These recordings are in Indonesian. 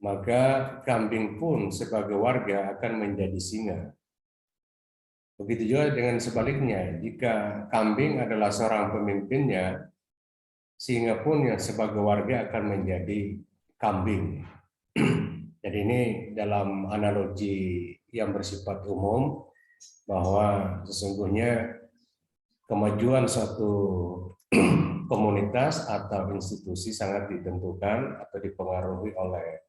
maka kambing pun sebagai warga akan menjadi singa. Begitu juga dengan sebaliknya, jika kambing adalah seorang pemimpinnya, singa pun yang sebagai warga akan menjadi kambing. Jadi ini dalam analogi yang bersifat umum, bahwa sesungguhnya kemajuan suatu komunitas atau institusi sangat ditentukan atau dipengaruhi oleh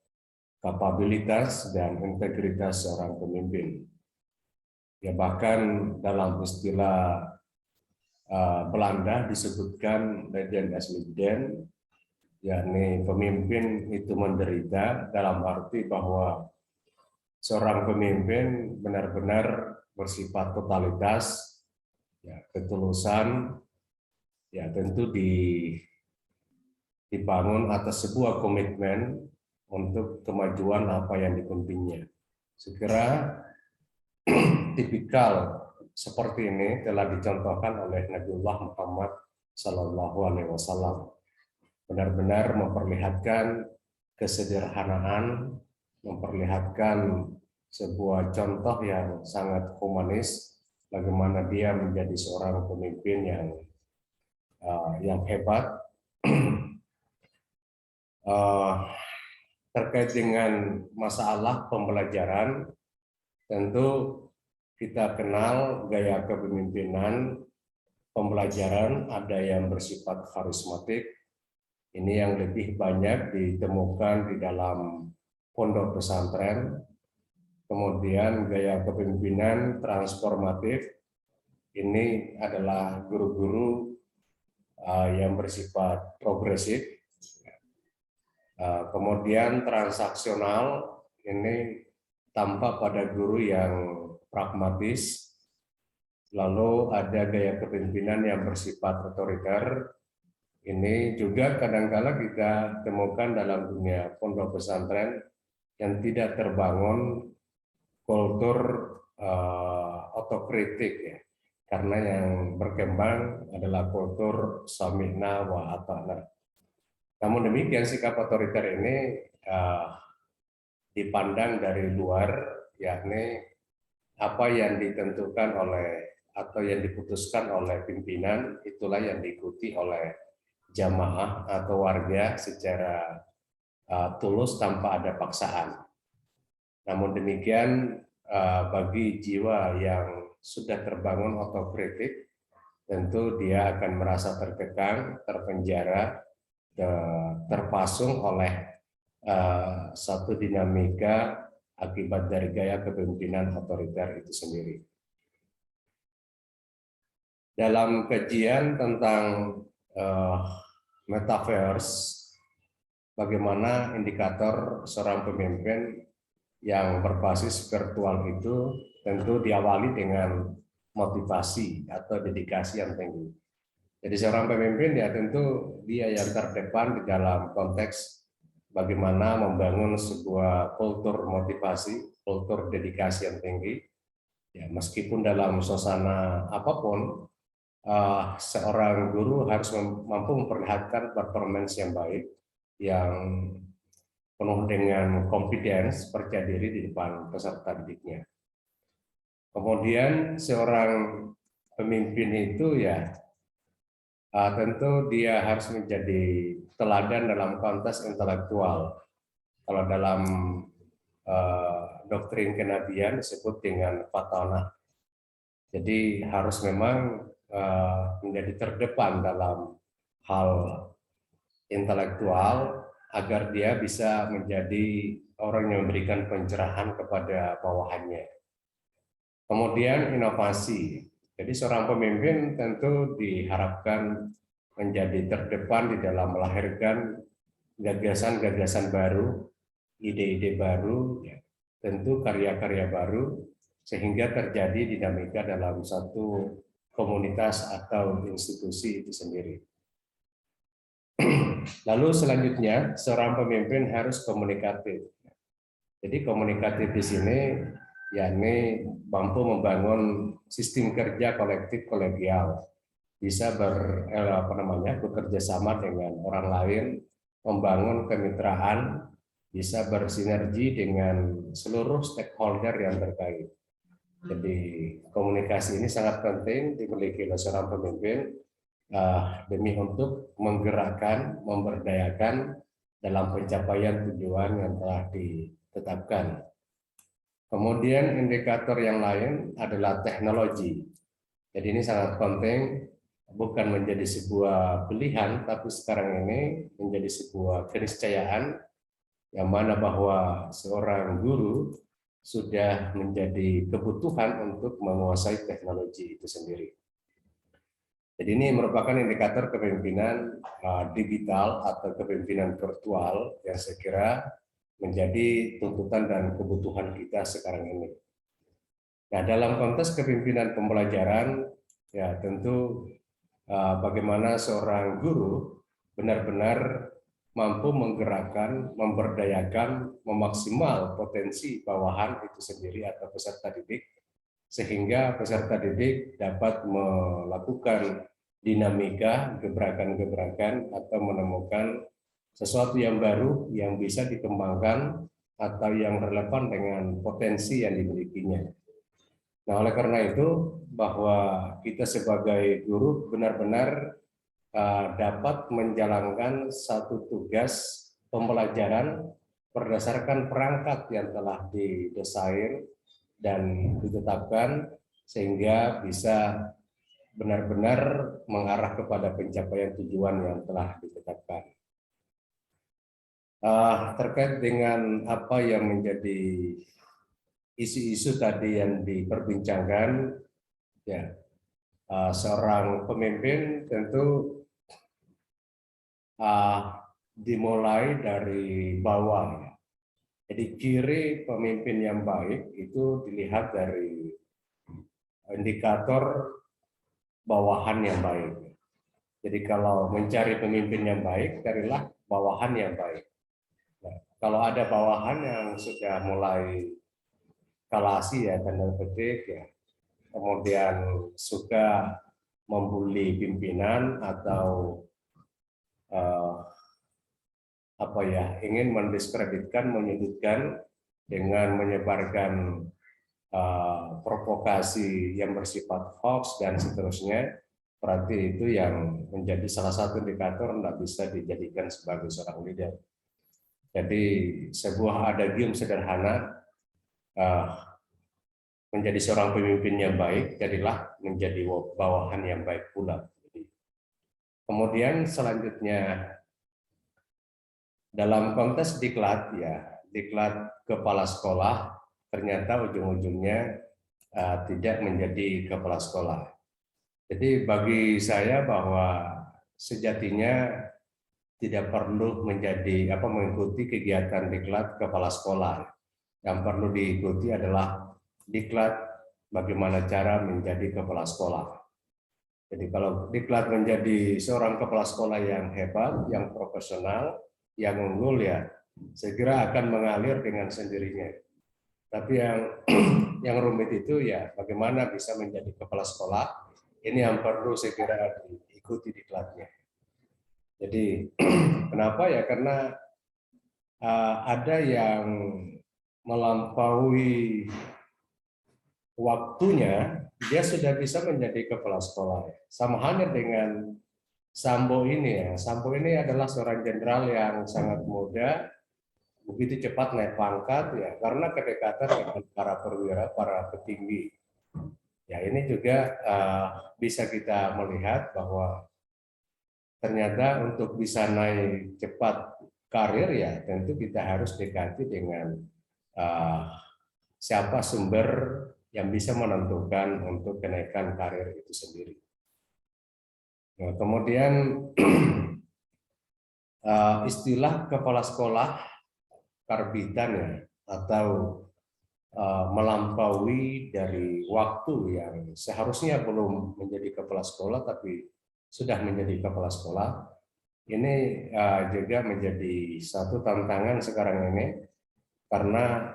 kapabilitas dan integritas seorang pemimpin. Ya, bahkan dalam istilah Belanda disebutkan legend as legend, yakni pemimpin itu menderita, dalam arti bahwa seorang pemimpin benar-benar bersifat totalitas, ya, ketulusan, ya tentu dibangun atas sebuah komitmen untuk kemajuan apa yang dipimpinnya. Segera tipikal seperti ini telah dicontohkan oleh Nabiullah Muhammad Sallallahu Alaihi Wasallam. Benar-benar memperlihatkan kesederhanaan, memperlihatkan sebuah contoh yang sangat humanis, bagaimana dia menjadi seorang pemimpin yang hebat. Terkait dengan masalah pembelajaran, tentu kita kenal gaya kepemimpinan pembelajaran, ada yang bersifat karismatik, ini yang lebih banyak ditemukan di dalam pondok pesantren. Kemudian gaya kepemimpinan transformatif, ini adalah guru-guru yang bersifat progresif. Kemudian transaksional, ini tampak pada guru yang pragmatis. Lalu ada gaya kepemimpinan yang bersifat otoriter. Ini juga kadang-kala kita temukan dalam dunia pondok pesantren yang tidak terbangun kultur otokritik, ya. Karena yang berkembang adalah kultur sami'na wa ata'na. Namun demikian, sikap otoriter ini dipandang dari luar, yakni apa yang ditentukan oleh atau yang diputuskan oleh pimpinan, itulah yang diikuti oleh jamaah atau warga secara tulus tanpa ada paksaan. Namun demikian, bagi jiwa yang sudah terbangun otokritik, tentu dia akan merasa terkekang, terpenjara, terpasung oleh satu dinamika akibat dari gaya kepemimpinan otoriter itu sendiri. Dalam kajian tentang metaverse, bagaimana indikator seorang pemimpin yang berbasis virtual itu tentu diawali dengan motivasi atau dedikasi yang tinggi. Jadi seorang pemimpin ya tentu dia yang terdepan di dalam konteks bagaimana membangun sebuah kultur motivasi, kultur dedikasi yang tinggi. Ya, meskipun dalam suasana apapun, seorang guru harus mampu memperlihatkan performance yang baik, yang penuh dengan confidence, percaya diri di depan peserta didiknya. Kemudian seorang pemimpin itu ya tentu dia harus menjadi teladan dalam konteks intelektual. Kalau dalam doktrin kenabian disebut dengan fatanah. Jadi harus memang menjadi terdepan dalam hal intelektual agar dia bisa menjadi orang yang memberikan pencerahan kepada bawahannya. Kemudian inovasi. Jadi seorang pemimpin tentu diharapkan menjadi terdepan di dalam melahirkan gagasan-gagasan baru, ide-ide baru, ya, tentu karya-karya baru, sehingga terjadi dinamika dalam satu komunitas atau institusi itu sendiri. Lalu selanjutnya, seorang pemimpin harus komunikatif. Jadi komunikatif di sini yakni mampu membangun sistem kerja kolektif kolegial, bisa bekerja sama dengan orang lain, membangun kemitraan, bisa bersinergi dengan seluruh stakeholder yang terkait. Jadi komunikasi ini sangat penting dimiliki oleh seorang pemimpin demi untuk menggerakkan, memberdayakan dalam pencapaian tujuan yang telah ditetapkan. Kemudian indikator yang lain adalah teknologi. Jadi ini sangat penting, bukan menjadi sebuah pilihan, tapi sekarang ini menjadi sebuah keniscayaan yang mana bahwa seorang guru sudah menjadi kebutuhan untuk menguasai teknologi itu sendiri. Jadi ini merupakan indikator kepemimpinan digital atau kepemimpinan virtual yang saya kira menjadi tuntutan dan kebutuhan kita sekarang ini. Nah, dalam konteks kepemimpinan pembelajaran, ya tentu bagaimana seorang guru benar-benar mampu menggerakkan, memberdayakan, memaksimal potensi bawahan itu sendiri atau peserta didik, sehingga peserta didik dapat melakukan dinamika, gebrakan-gebrakan, atau menemukan sesuatu yang baru yang bisa dikembangkan atau yang relevan dengan potensi yang dimilikinya. Nah, oleh karena itu, bahwa kita sebagai guru benar-benar dapat menjalankan satu tugas pembelajaran berdasarkan perangkat yang telah didesain dan ditetapkan, sehingga bisa benar-benar mengarah kepada pencapaian tujuan yang telah ditetapkan. Terkait dengan apa yang menjadi isu-isu tadi yang diperbincangkan, ya, seorang pemimpin tentu dimulai dari bawah. Ya. Jadi ciri pemimpin yang baik itu dilihat dari indikator bawahan yang baik. Jadi kalau mencari pemimpin yang baik, carilah bawahan yang baik. Nah, kalau ada bawahan yang sudah mulai kalasi ya, tanda petik ya, kemudian suka membuli pimpinan atau ingin mendiskreditkan, menyudutkan dengan menyebarkan provokasi yang bersifat hoax dan seterusnya, berarti itu yang menjadi salah satu indikator tidak bisa dijadikan sebagai seorang leader. Jadi sebuah adagium sederhana, menjadi seorang pemimpin yang baik, jadilah menjadi bawahan yang baik pula. Kemudian selanjutnya dalam konteks diklat, ya, diklat kepala sekolah ternyata ujung-ujungnya tidak menjadi kepala sekolah. Jadi bagi saya bahwa sejatinya tidak perlu mengikuti kegiatan diklat kepala sekolah. Yang perlu diikuti adalah diklat bagaimana cara menjadi kepala sekolah. Jadi kalau diklat menjadi seorang kepala sekolah yang hebat, yang profesional, yang unggul, ya saya kira akan mengalir dengan sendirinya. Tapi yang rumit itu ya bagaimana bisa menjadi kepala sekolah, ini yang perlu saya kira diikuti diklatnya. Jadi kenapa ya, karena ada yang melampaui waktunya, dia sudah bisa menjadi kepala sekolah. Sama halnya dengan Sambo ini ya. Sambo ini adalah seorang jenderal yang sangat muda, begitu cepat naik pangkat ya, karena kedekatan dengan para perwira, para petinggi. Ya ini juga bisa kita melihat bahwa ternyata untuk bisa naik cepat karir ya tentu kita harus dekati dengan siapa sumber yang bisa menentukan untuk kenaikan karir itu sendiri. Nah, kemudian istilah kepala sekolah karbitan ya, atau melampaui dari waktu yang seharusnya belum menjadi kepala sekolah tapi sudah menjadi kepala sekolah, ini juga menjadi satu tantangan sekarang ini, karena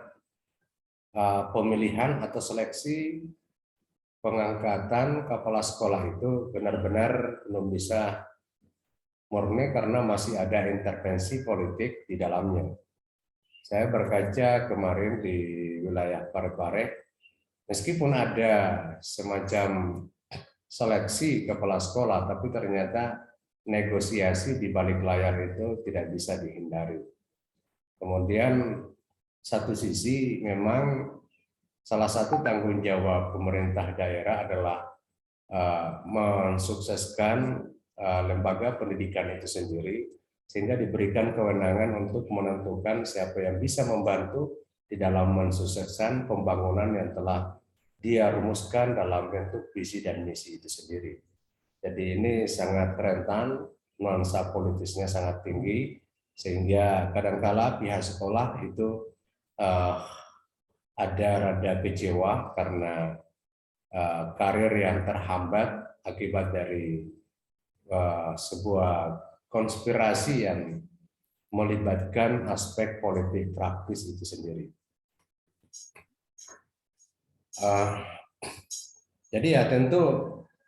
pemilihan atau seleksi pengangkatan kepala sekolah itu benar-benar belum bisa murni karena masih ada intervensi politik di dalamnya. Saya berkaca kemarin di wilayah Parepare, meskipun ada semacam seleksi kepala sekolah, tapi ternyata negosiasi di balik layar itu tidak bisa dihindari. Kemudian satu sisi memang salah satu tanggung jawab pemerintah daerah adalah mensukseskan lembaga pendidikan itu sendiri, sehingga diberikan kewenangan untuk menentukan siapa yang bisa membantu di dalam mensukseskan pembangunan yang telah dia rumuskan dalam bentuk visi dan misi itu sendiri. Jadi ini sangat rentan, nuansa politisnya sangat tinggi, sehingga kadangkala pihak sekolah itu ada rada kecewa karena karir yang terhambat akibat dari sebuah konspirasi yang melibatkan aspek politik praktis itu sendiri. Jadi ya tentu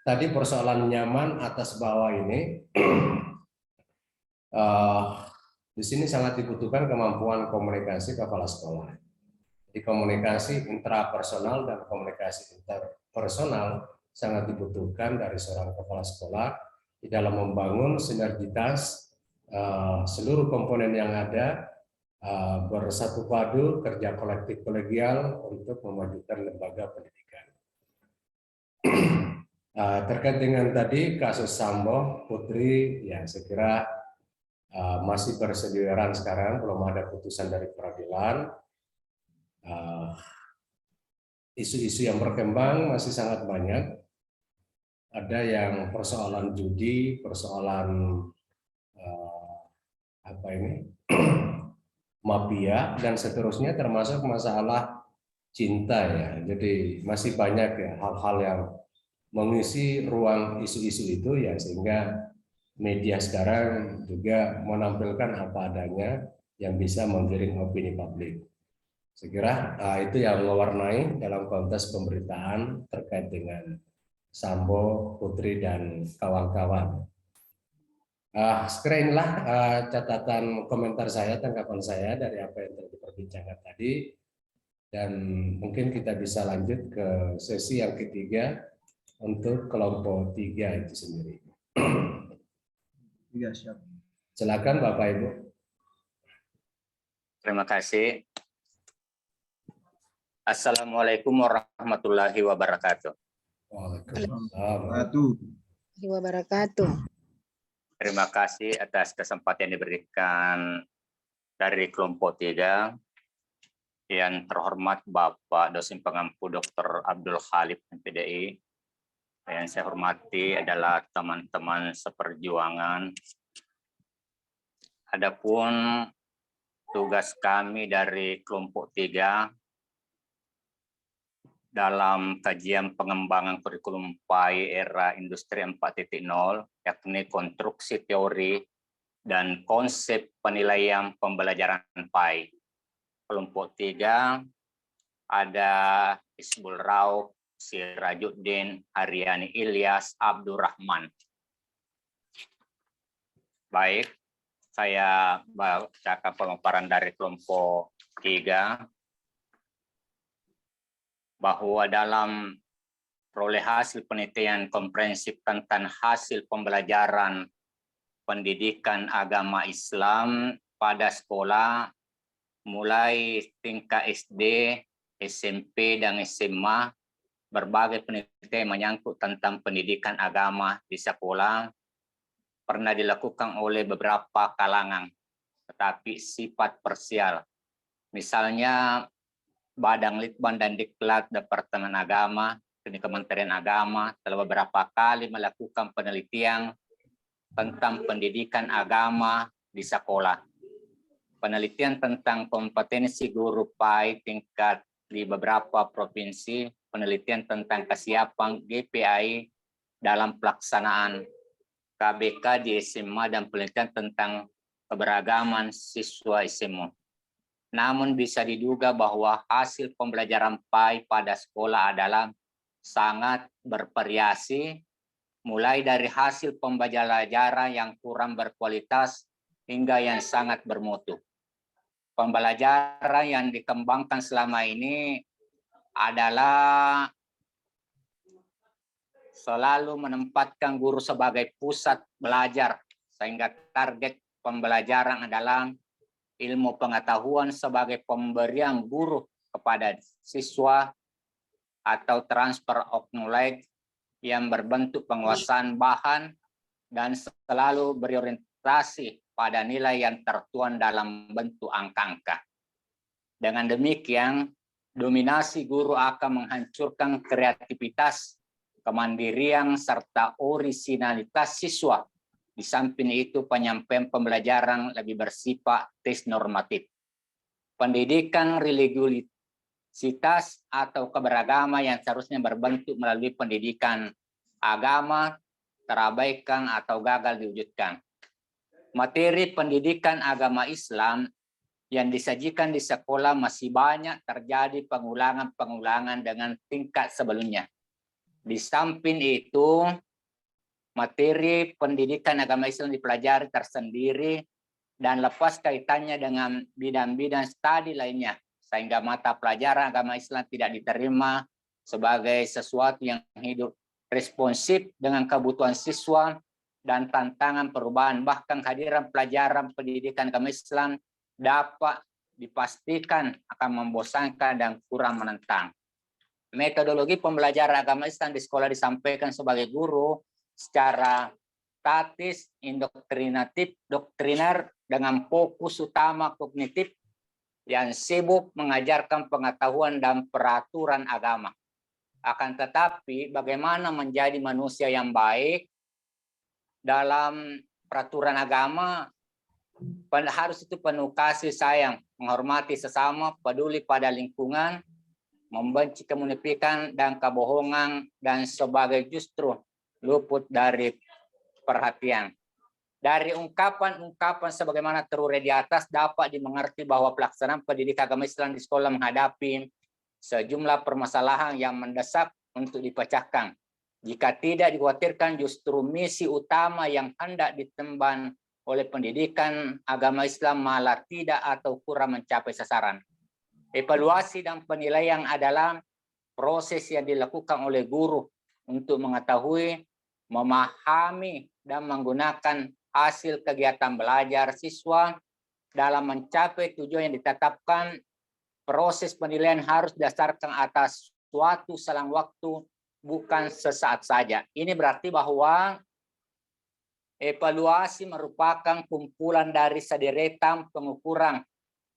tadi persoalan nyaman atas bawah ini di sini sangat dibutuhkan kemampuan komunikasi kepala sekolah. Di komunikasi intrapersonal dan komunikasi interpersonal sangat dibutuhkan dari seorang kepala sekolah di dalam membangun sinergitas seluruh komponen yang ada bersatu padu, kerja kolektif kolegial untuk memajukan lembaga pendidikan. Terkait dengan tadi kasus Sambo, Putri, ya saya kira masih berseliweran sekarang, belum ada putusan dari peradilan. Isu-isu yang berkembang masih sangat banyak. Ada yang persoalan judi, persoalan mafia dan seterusnya, termasuk masalah cinta ya. Jadi masih banyak ya hal-hal yang mengisi ruang isu-isu itu ya, sehingga media sekarang juga menampilkan apa adanya yang bisa menggiring opini publik. Saya kira itu yang mewarnai dalam konteks pemberitaan terkait dengan Sambo, Putri, dan kawan-kawan. Sekira inilah catatan komentar saya, tanggapan saya dari apa yang telah diperbincangkan tadi. Dan mungkin kita bisa lanjut ke sesi yang ketiga untuk kelompok 3 itu sendiri. Ya, siap. Silakan Bapak Ibu. Terima kasih. Assalamualaikum warahmatullahi wabarakatuh. Waalaikumsalam warahmatullahi wabarakatuh. Terima kasih atas kesempatan yang diberikan dari kelompok 3. Yang terhormat Bapak Dosen Pengampu Dr. Abdul Khalif MPDI. Yang saya hormati adalah teman-teman seperjuangan. Adapun tugas kami dari kelompok 3 dalam kajian pengembangan kurikulum PAI era industri 4.0, yakni konstruksi teori dan konsep penilaian pembelajaran PAI. Kelompok 3 ada Isbul Rauf, Sirajuddin, Haryani Ilyas, Abdurrahman. Baik, saya bacakan pemaparan dari kelompok 3 bahwa dalam peroleh hasil penelitian komprehensif tentang hasil pembelajaran pendidikan agama Islam pada sekolah mulai tingkat SD, SMP, dan SMA, berbagai penelitian menyangkut tentang pendidikan agama di sekolah pernah dilakukan oleh beberapa kalangan, tetapi sifat parsial. Misalnya, Badan Litbang dan Diklat Departemen Agama di Kementerian Agama telah beberapa kali melakukan penelitian tentang pendidikan agama di sekolah. Penelitian tentang kompetensi guru PAI tingkat di beberapa provinsi, penelitian tentang kesiapan GPI dalam pelaksanaan KBK di SMA, dan penelitian tentang keberagaman siswa SMA. Namun bisa diduga bahwa hasil pembelajaran PAI pada sekolah adalah sangat bervariasi mulai dari hasil pembelajaran yang kurang berkualitas hingga yang sangat bermutu. Pembelajaran yang dikembangkan selama ini adalah selalu menempatkan guru sebagai pusat belajar, sehingga target pembelajaran adalah ilmu pengetahuan sebagai pemberian guru kepada siswa atau transfer of knowledge yang berbentuk penguasaan bahan dan selalu berorientasi pada nilai yang tertuang dalam bentuk angka-angka. Dengan demikian, dominasi guru akan menghancurkan kreativitas, kemandirian, serta orisinalitas siswa. Di samping itu, penyampaian pembelajaran lebih bersifat tes normatif. Pendidikan religiusitas atau keberagaman yang seharusnya berbentuk melalui pendidikan agama terabaikan atau gagal diwujudkan. Materi pendidikan agama Islam yang disajikan di sekolah masih banyak terjadi pengulangan-pengulangan dengan tingkat sebelumnya. Di samping itu, materi pendidikan agama Islam dipelajari tersendiri dan lepas kaitannya dengan bidang-bidang studi lainnya, sehingga mata pelajaran agama Islam tidak diterima sebagai sesuatu yang hidup responsif dengan kebutuhan siswa dan tantangan perubahan. Bahkan kehadiran pelajaran pendidikan agama Islam dapat dipastikan akan membosankan dan kurang menentang. Metodologi pembelajaran agama Islam di sekolah disampaikan sebagai guru secara statis, indoktrinatif, doktriner dengan fokus utama kognitif yang sibuk mengajarkan pengetahuan dan peraturan agama. Akan tetapi bagaimana menjadi manusia yang baik dalam peraturan agama harus itu penuh kasih sayang, menghormati sesama, peduli pada lingkungan, membenci kemunifikan dan kebohongan, dan sebagai justru luput dari perhatian. Dari ungkapan-ungkapan sebagaimana terurai di atas dapat dimengerti bahwa pelaksanaan pendidikan agama Islam di sekolah menghadapi sejumlah permasalahan yang mendesak untuk dipecahkan. Jika tidak dikhawatirkan justru misi utama yang hendak ditemban oleh pendidikan agama Islam malah tidak atau kurang mencapai sasaran. Evaluasi dan penilaian adalah proses yang dilakukan oleh guru untuk mengetahui, memahami, dan menggunakan hasil kegiatan belajar siswa dalam mencapai tujuan yang ditetapkan. Proses penilaian harus didasarkan atas suatu selang waktu, bukan sesaat saja. Ini berarti bahwa evaluasi merupakan kumpulan dari sederetan pengukuran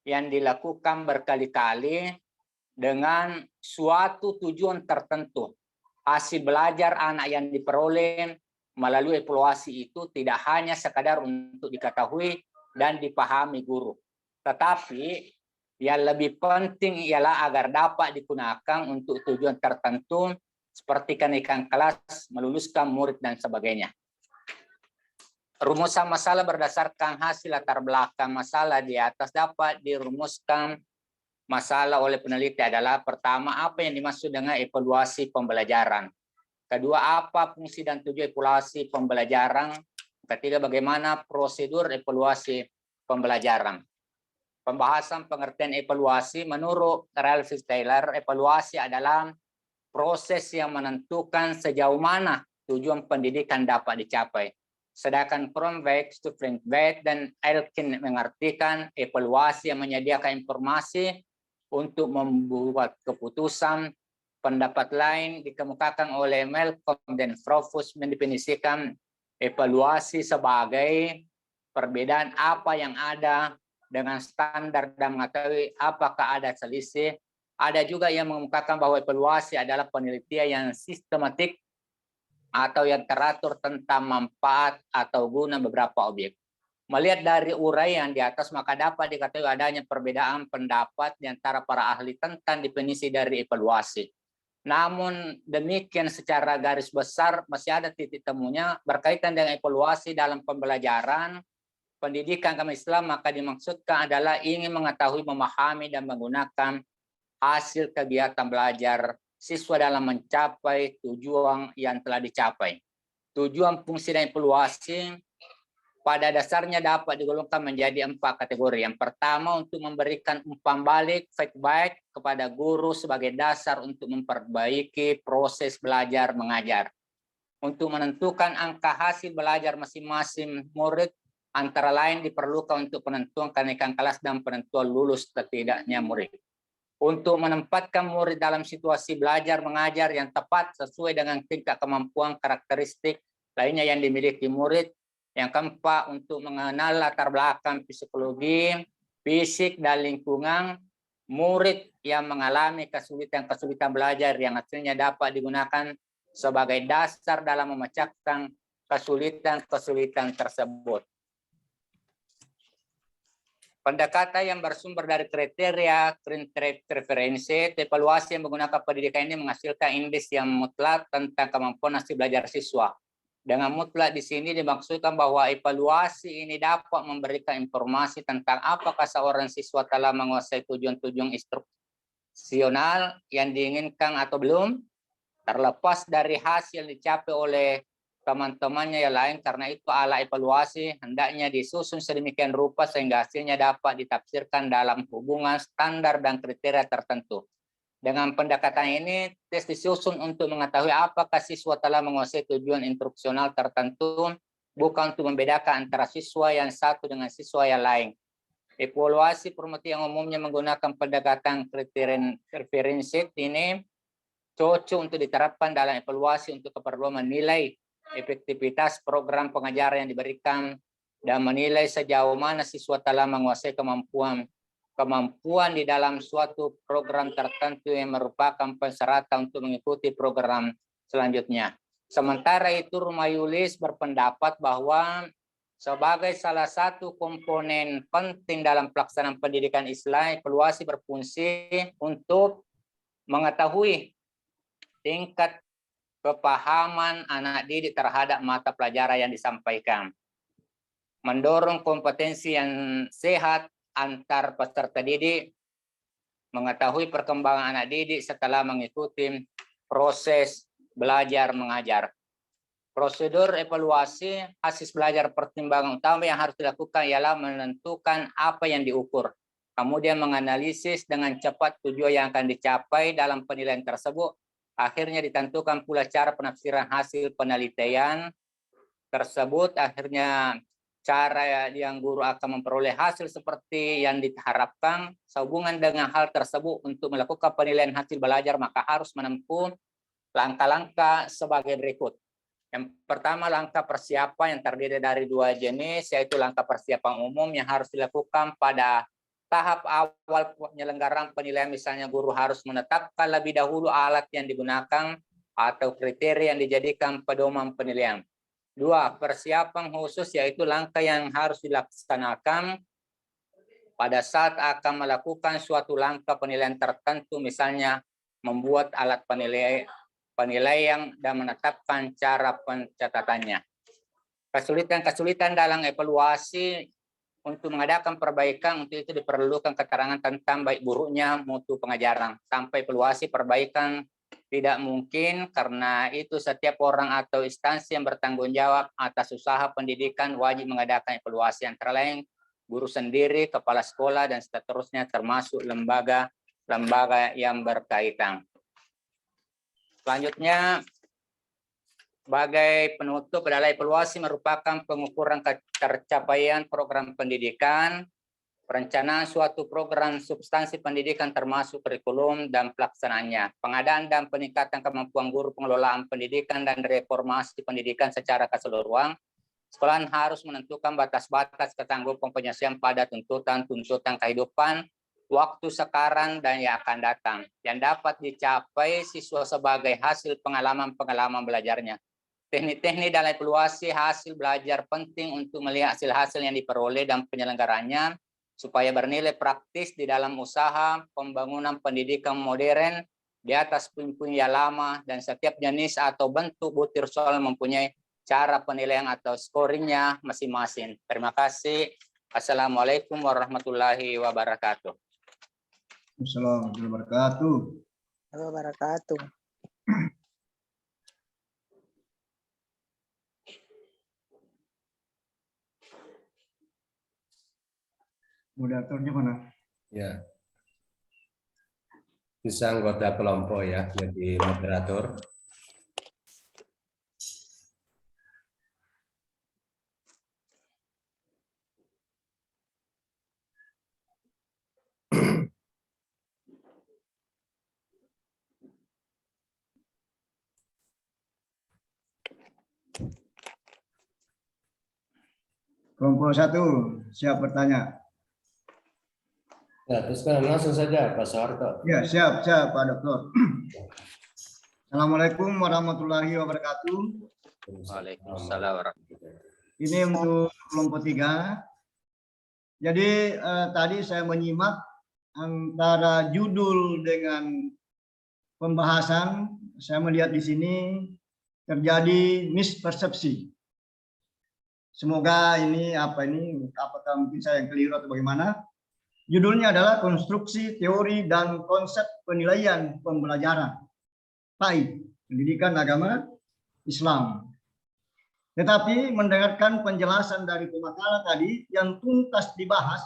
yang dilakukan berkali-kali dengan suatu tujuan tertentu. Hasil belajar anak yang diperoleh melalui evaluasi itu tidak hanya sekadar untuk diketahui dan dipahami guru, tetapi yang lebih penting ialah agar dapat digunakan untuk tujuan tertentu seperti kenaikan kelas, meluluskan murid, dan sebagainya. Rumusan masalah berdasarkan hasil latar belakang masalah di atas dapat dirumuskan masalah oleh peneliti adalah: pertama, apa yang dimaksud dengan evaluasi pembelajaran? Kedua, apa fungsi dan tujuan evaluasi pembelajaran? Ketiga, bagaimana prosedur evaluasi pembelajaran? Pembahasan pengertian evaluasi menurut Ralph Taylor, evaluasi adalah proses yang menentukan sejauh mana tujuan pendidikan dapat dicapai. Sedangkan Cronbach, Stufflenbeck, dan Elkin mengartikan evaluasi yang menyediakan informasi untuk membuat keputusan. Pendapat lain dikemukakan oleh Malcolm dan Frofus mendefinisikan evaluasi sebagai perbedaan apa yang ada dengan standar dan mengetahui apakah ada selisih. Ada juga yang mengemukakan bahwa evaluasi adalah penelitian yang sistematik atau yang teratur tentang manfaat atau guna beberapa objek. Melihat dari uraian di atas, maka dapat dikatakan adanya perbedaan pendapat di antara para ahli tentang definisi dari evaluasi. Namun demikian secara garis besar masih ada titik temunya berkaitan dengan evaluasi dalam pembelajaran pendidikan agama Islam, maka dimaksudkan adalah ingin mengetahui, memahami, dan menggunakan hasil kegiatan belajar siswa dalam mencapai tujuan yang telah dicapai. Tujuan, fungsi, dan evaluasi pada dasarnya dapat digolongkan menjadi 4 kategori. Yang pertama, untuk memberikan umpan balik, feedback kepada guru sebagai dasar untuk memperbaiki proses belajar mengajar. Untuk menentukan angka hasil belajar masing-masing murid, antara lain diperlukan untuk penentuan kenaikan kelas dan penentuan lulus atau tidaknya murid. Untuk menempatkan murid dalam situasi belajar mengajar yang tepat sesuai dengan tingkat kemampuan karakteristik lainnya yang dimiliki murid. Yang keempat, untuk mengenal latar belakang psikologi, fisik, dan lingkungan murid yang mengalami kesulitan-kesulitan belajar yang hasilnya dapat digunakan sebagai dasar dalam memecahkan kesulitan-kesulitan tersebut. Pendekatan yang bersumber dari kriteria, referensi, evaluasi yang menggunakan pendidikan ini menghasilkan indeks yang mutlak tentang kemampuan hasil belajar siswa. Dengan mutlak di sini dimaksudkan bahwa evaluasi ini dapat memberikan informasi tentang apakah seorang siswa telah menguasai tujuan-tujuan instruksional yang diinginkan atau belum, terlepas dari hasil dicapai oleh teman-temannya yang lain. Karena itu alat evaluasi hendaknya disusun sedemikian rupa sehingga hasilnya dapat ditafsirkan dalam hubungan standar dan kriteria tertentu. Dengan pendekatan ini, tes disusun untuk mengetahui apakah siswa telah menguasai tujuan instruksional tertentu, bukan untuk membedakan antara siswa yang satu dengan siswa yang lain. Evaluasi formatif yang umumnya menggunakan pendekatan kriteria referensi ini cocok untuk diterapkan dalam evaluasi untuk keperluan menilai efektivitas program pengajaran yang diberikan dan menilai sejauh mana siswa telah menguasai kemampuan di dalam suatu program tertentu yang merupakan persyaratan untuk mengikuti program selanjutnya. Sementara itu, Rumayulis berpendapat bahwa sebagai salah satu komponen penting dalam pelaksanaan pendidikan Islam, evaluasi berfungsi untuk mengetahui tingkat kepahaman anak didik terhadap mata pelajaran yang disampaikan, mendorong kompetensi yang sehat antar peserta didik, mengetahui perkembangan anak didik setelah mengikuti proses belajar mengajar. Prosedur evaluasi hasil belajar, pertimbangan utama yang harus dilakukan ialah menentukan apa yang diukur, kemudian menganalisis dengan cepat tujuan yang akan dicapai dalam penilaian tersebut. Akhirnya ditentukan pula cara penafsiran hasil penelitian tersebut. Akhirnya cara yang guru akan memperoleh hasil seperti yang diharapkan. Sehubungan dengan hal tersebut, untuk melakukan penilaian hasil belajar maka harus menempuh langkah-langkah sebagai berikut. Yang pertama, langkah persiapan yang terdiri dari 2 jenis, yaitu langkah persiapan umum yang harus dilakukan pada tahap awal penyelenggaraan penilaian. Misalnya guru harus menetapkan lebih dahulu alat yang digunakan atau kriteria yang dijadikan pedoman penilaian. 2, persiapan khusus, yaitu langkah yang harus dilaksanakan pada saat akan melakukan suatu langkah penilaian tertentu, misalnya membuat alat penilaian dan menetapkan cara pencatatannya. Kesulitan-kesulitan dalam evaluasi untuk mengadakan perbaikan, untuk itu diperlukan keterangan tentang baik buruknya mutu pengajaran. Sampai evaluasi perbaikan tidak mungkin, karena itu setiap orang atau instansi yang bertanggung jawab atas usaha pendidikan wajib mengadakan evaluasi, antara lain guru sendiri, kepala sekolah, dan seterusnya, termasuk lembaga yang berkaitan. Selanjutnya, sebagai penutup adalah evaluasi merupakan pengukuran tercapaian program pendidikan, perencanaan suatu program substansi pendidikan termasuk kurikulum dan pelaksanaannya, pengadaan dan peningkatan kemampuan guru, pengelolaan pendidikan, dan reformasi pendidikan secara keseluruhan. Sekolah harus menentukan batas-batas ketangguhan penyelesaian pada tuntutan kehidupan, waktu sekarang dan yang akan datang, yang dapat dicapai siswa sebagai hasil pengalaman belajarnya. Teknik-teknik dalam evaluasi hasil belajar penting untuk melihat hasil-hasil yang diperoleh dan penyelenggaranya, supaya bernilai praktis di dalam usaha pembangunan pendidikan modern di atas puing-puing yang lama, dan setiap jenis atau bentuk butir soal mempunyai cara penilaian atau scoringnya masing-masing. Terima kasih. Assalamualaikum warahmatullahi wabarakatuh. Assalamualaikum warahmatullahi wabarakatuh. Moderatornya mana? Ya. Bisa anggota kelompok ya, jadi moderator. Kelompok 1, siap bertanya. Ya, teruskan langsung saja Pak Soeharto. Ya, siap, Pak Dokter. Assalamualaikum warahmatullahi wabarakatuh. Waalaikumsalam warahmatullahi wabarakatuh. Ini untuk kelompok 3. Jadi tadi saya menyimak antara judul dengan pembahasan, saya melihat di sini terjadi mispersepsi. Semoga ini apakah mungkin saya yang keliru atau bagaimana? Judulnya adalah konstruksi teori dan konsep penilaian pembelajaran PAI, Pendidikan Agama Islam. Tetapi mendengarkan penjelasan dari pemakala tadi yang tuntas dibahas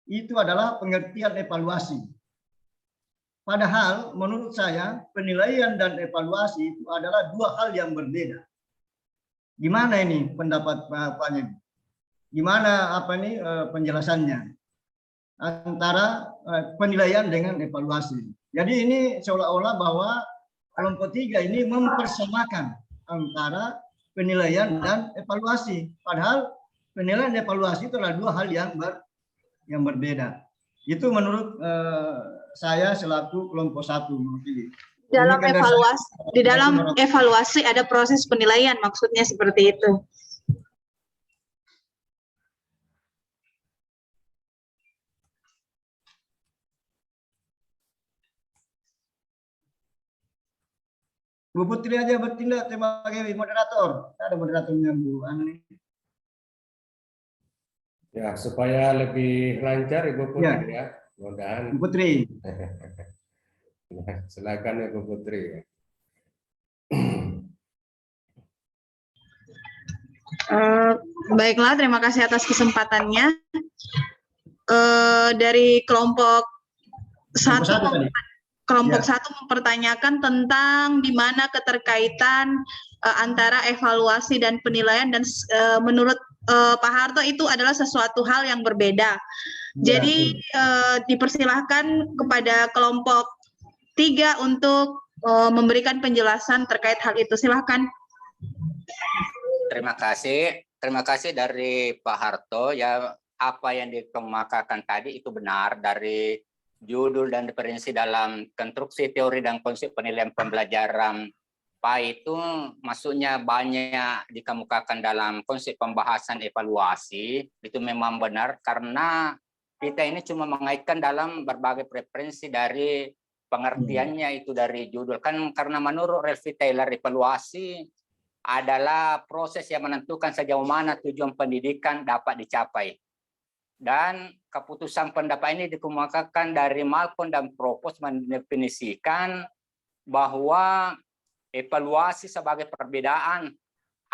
itu adalah pengertian evaluasi. Padahal menurut saya penilaian dan evaluasi itu adalah dua hal yang berbeda. Gimana ini pendapat Pak Nya? Gimana penjelasannya antara penilaian dengan evaluasi? Jadi ini seolah-olah bahwa kelompok 3 ini mempersamakan antara penilaian dan evaluasi. Padahal penilaian dan evaluasi itu adalah dua hal yang berbeda. Itu menurut saya selaku kelompok 1. Di dalam evaluasi ada proses penilaian, maksudnya seperti itu. Bu Putri aja bertindak sebagai moderator. Ada moderatornya Bu Ani. Ya, supaya lebih lancar Ibu Putri ya. Mudah-mudahan. Bu Putri. Silakan Ibu Putri. Baiklah, terima kasih atas kesempatannya. Dari kelompok 1 mempertanyakan tentang di mana keterkaitan antara evaluasi dan penilaian, dan menurut Pak Harto itu adalah sesuatu hal yang berbeda. Jadi dipersilahkan kepada kelompok 3 untuk memberikan penjelasan terkait hal itu. Silahkan. Terima kasih dari Pak Harto. Ya, apa yang dikemukakan tadi itu benar. Dari judul dan definisi dalam konstruksi teori dan konsep penilaian pembelajaran PAI itu maksudnya banyak dikemukakan dalam konsep pembahasan evaluasi. Itu memang benar karena kita ini cuma mengaitkan dalam berbagai preferensi dari pengertiannya itu dari judul kan, karena menurut Ralph Taylor evaluasi adalah proses yang menentukan sejauh mana tujuan pendidikan dapat dicapai. Dan keputusan pendapat ini dikemukakan dari Malcolm dan Propos mendefinisikan bahwa evaluasi sebagai perbedaan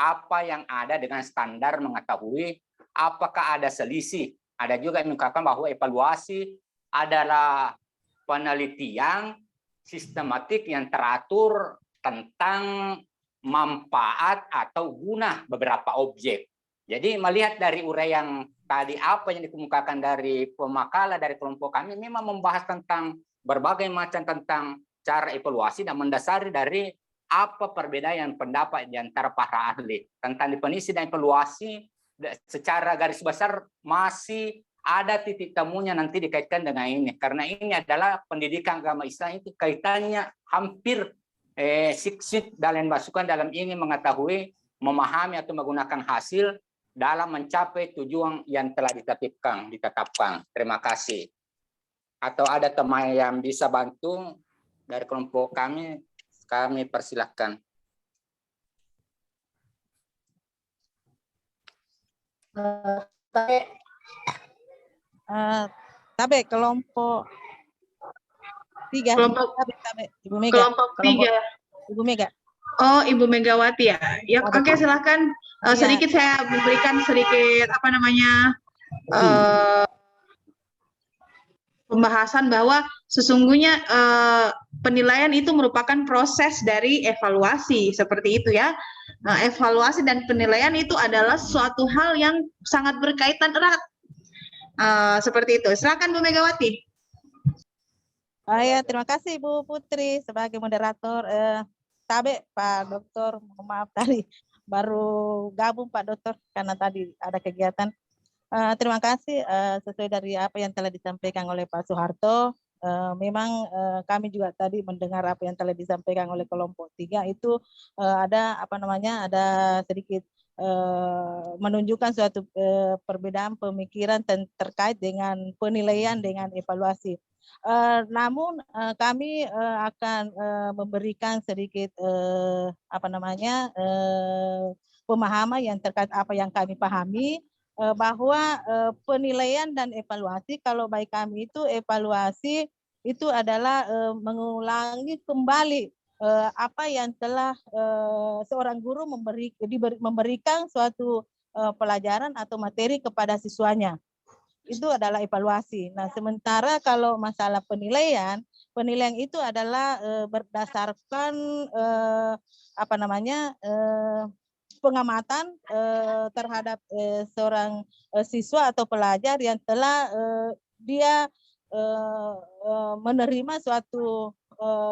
apa yang ada dengan standar mengetahui apakah ada selisih. Ada juga yang mengatakan bahwa evaluasi adalah penelitian sistematik yang teratur tentang manfaat atau guna beberapa objek. Jadi melihat dari uraian tadi apa yang dikemukakan dari pemakala dari kelompok kami memang membahas tentang berbagai macam tentang cara evaluasi dan mendasari dari apa perbedaan pendapat di antara para ahli tentang definisi dan evaluasi. Secara garis besar masih ada titik temunya nanti dikaitkan dengan ini, karena ini adalah pendidikan agama Islam itu kaitannya hampir siksik dalam masukan dalam ini mengetahui, memahami atau menggunakan hasil dalam mencapai tujuan yang telah ditetapkan. Terima kasih. Atau ada teman yang bisa bantu dari kelompok kami persilahkan. Tabe kelompok 3. Tabe. Ibu Mega. Kelompok 3. Ibu Mega. Oh, Ibu Megawati ya. Ya, oke, silahkan. Sedikit saya memberikan sedikit pembahasan bahwa sesungguhnya penilaian itu merupakan proses dari evaluasi, seperti itu ya. Nah, evaluasi dan penilaian itu adalah suatu hal yang sangat berkaitan erat. Seperti itu. Silakan Bu Megawati. Ya, terima kasih Bu Putri sebagai moderator. Tabe Pak Dokter, mohon maaf tadi baru gabung Pak Dokter karena tadi ada kegiatan. Terima kasih sesuai dari apa yang telah disampaikan oleh Pak Soeharto. Memang kami juga tadi mendengar apa yang telah disampaikan oleh kelompok 3 itu ada sedikit menunjukkan suatu perbedaan pemikiran terkait dengan penilaian dengan evaluasi. Namun kami akan memberikan sedikit pemahaman yang terkait apa yang kami pahami, bahwa penilaian dan evaluasi, kalau bagi kami itu evaluasi itu adalah mengulangi kembali apa yang telah seorang guru memberikan suatu pelajaran atau materi kepada siswanya. Itu adalah evaluasi. Nah, sementara kalau masalah penilaian itu adalah berdasarkan pengamatan terhadap seorang siswa atau pelajar yang telah dia menerima suatu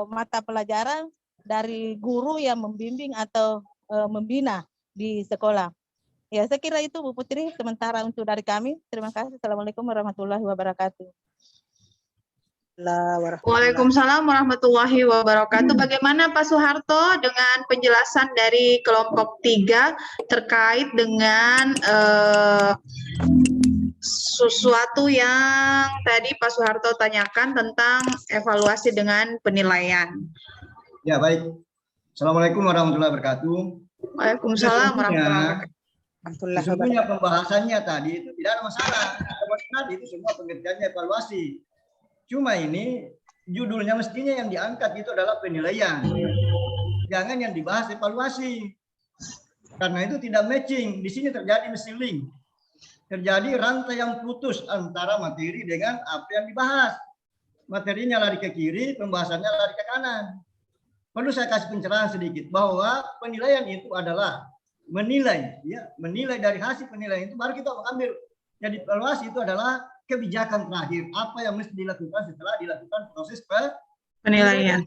mata pelajaran dari guru yang membimbing atau membina di sekolah. Ya, saya kira itu Bu Putri sementara untuk dari kami. Terima kasih. Assalamualaikum warahmatullahi wabarakatuh. Waalaikumsalam warahmatullahi wabarakatuh. Bagaimana Pak Soeharto dengan penjelasan dari kelompok 3 terkait dengan sesuatu yang tadi Pak Soeharto tanyakan tentang evaluasi dengan penilaian? Ya, baik. Assalamualaikum warahmatullahi wabarakatuh. Waalaikumsalam warahmatullahi wabarakatuh. Sesungguhnya pembahasannya tadi itu tidak ada masalah. Tadi itu semua pengertiannya evaluasi. Cuma ini judulnya mestinya yang diangkat itu adalah penilaian. Jangan yang dibahas evaluasi. Karena itu tidak matching. Di sini terjadi missing link. Terjadi rantai yang putus antara materi dengan apa yang dibahas. Materinya lari ke kiri, pembahasannya lari ke kanan. Perlu saya kasih pencerahan sedikit bahwa penilaian itu adalah menilai, ya, menilai dari hasil penilaian itu baru kita mengambil. Jadi evaluasi itu adalah kebijakan terakhir, apa yang mesti dilakukan setelah dilakukan proses penilaian.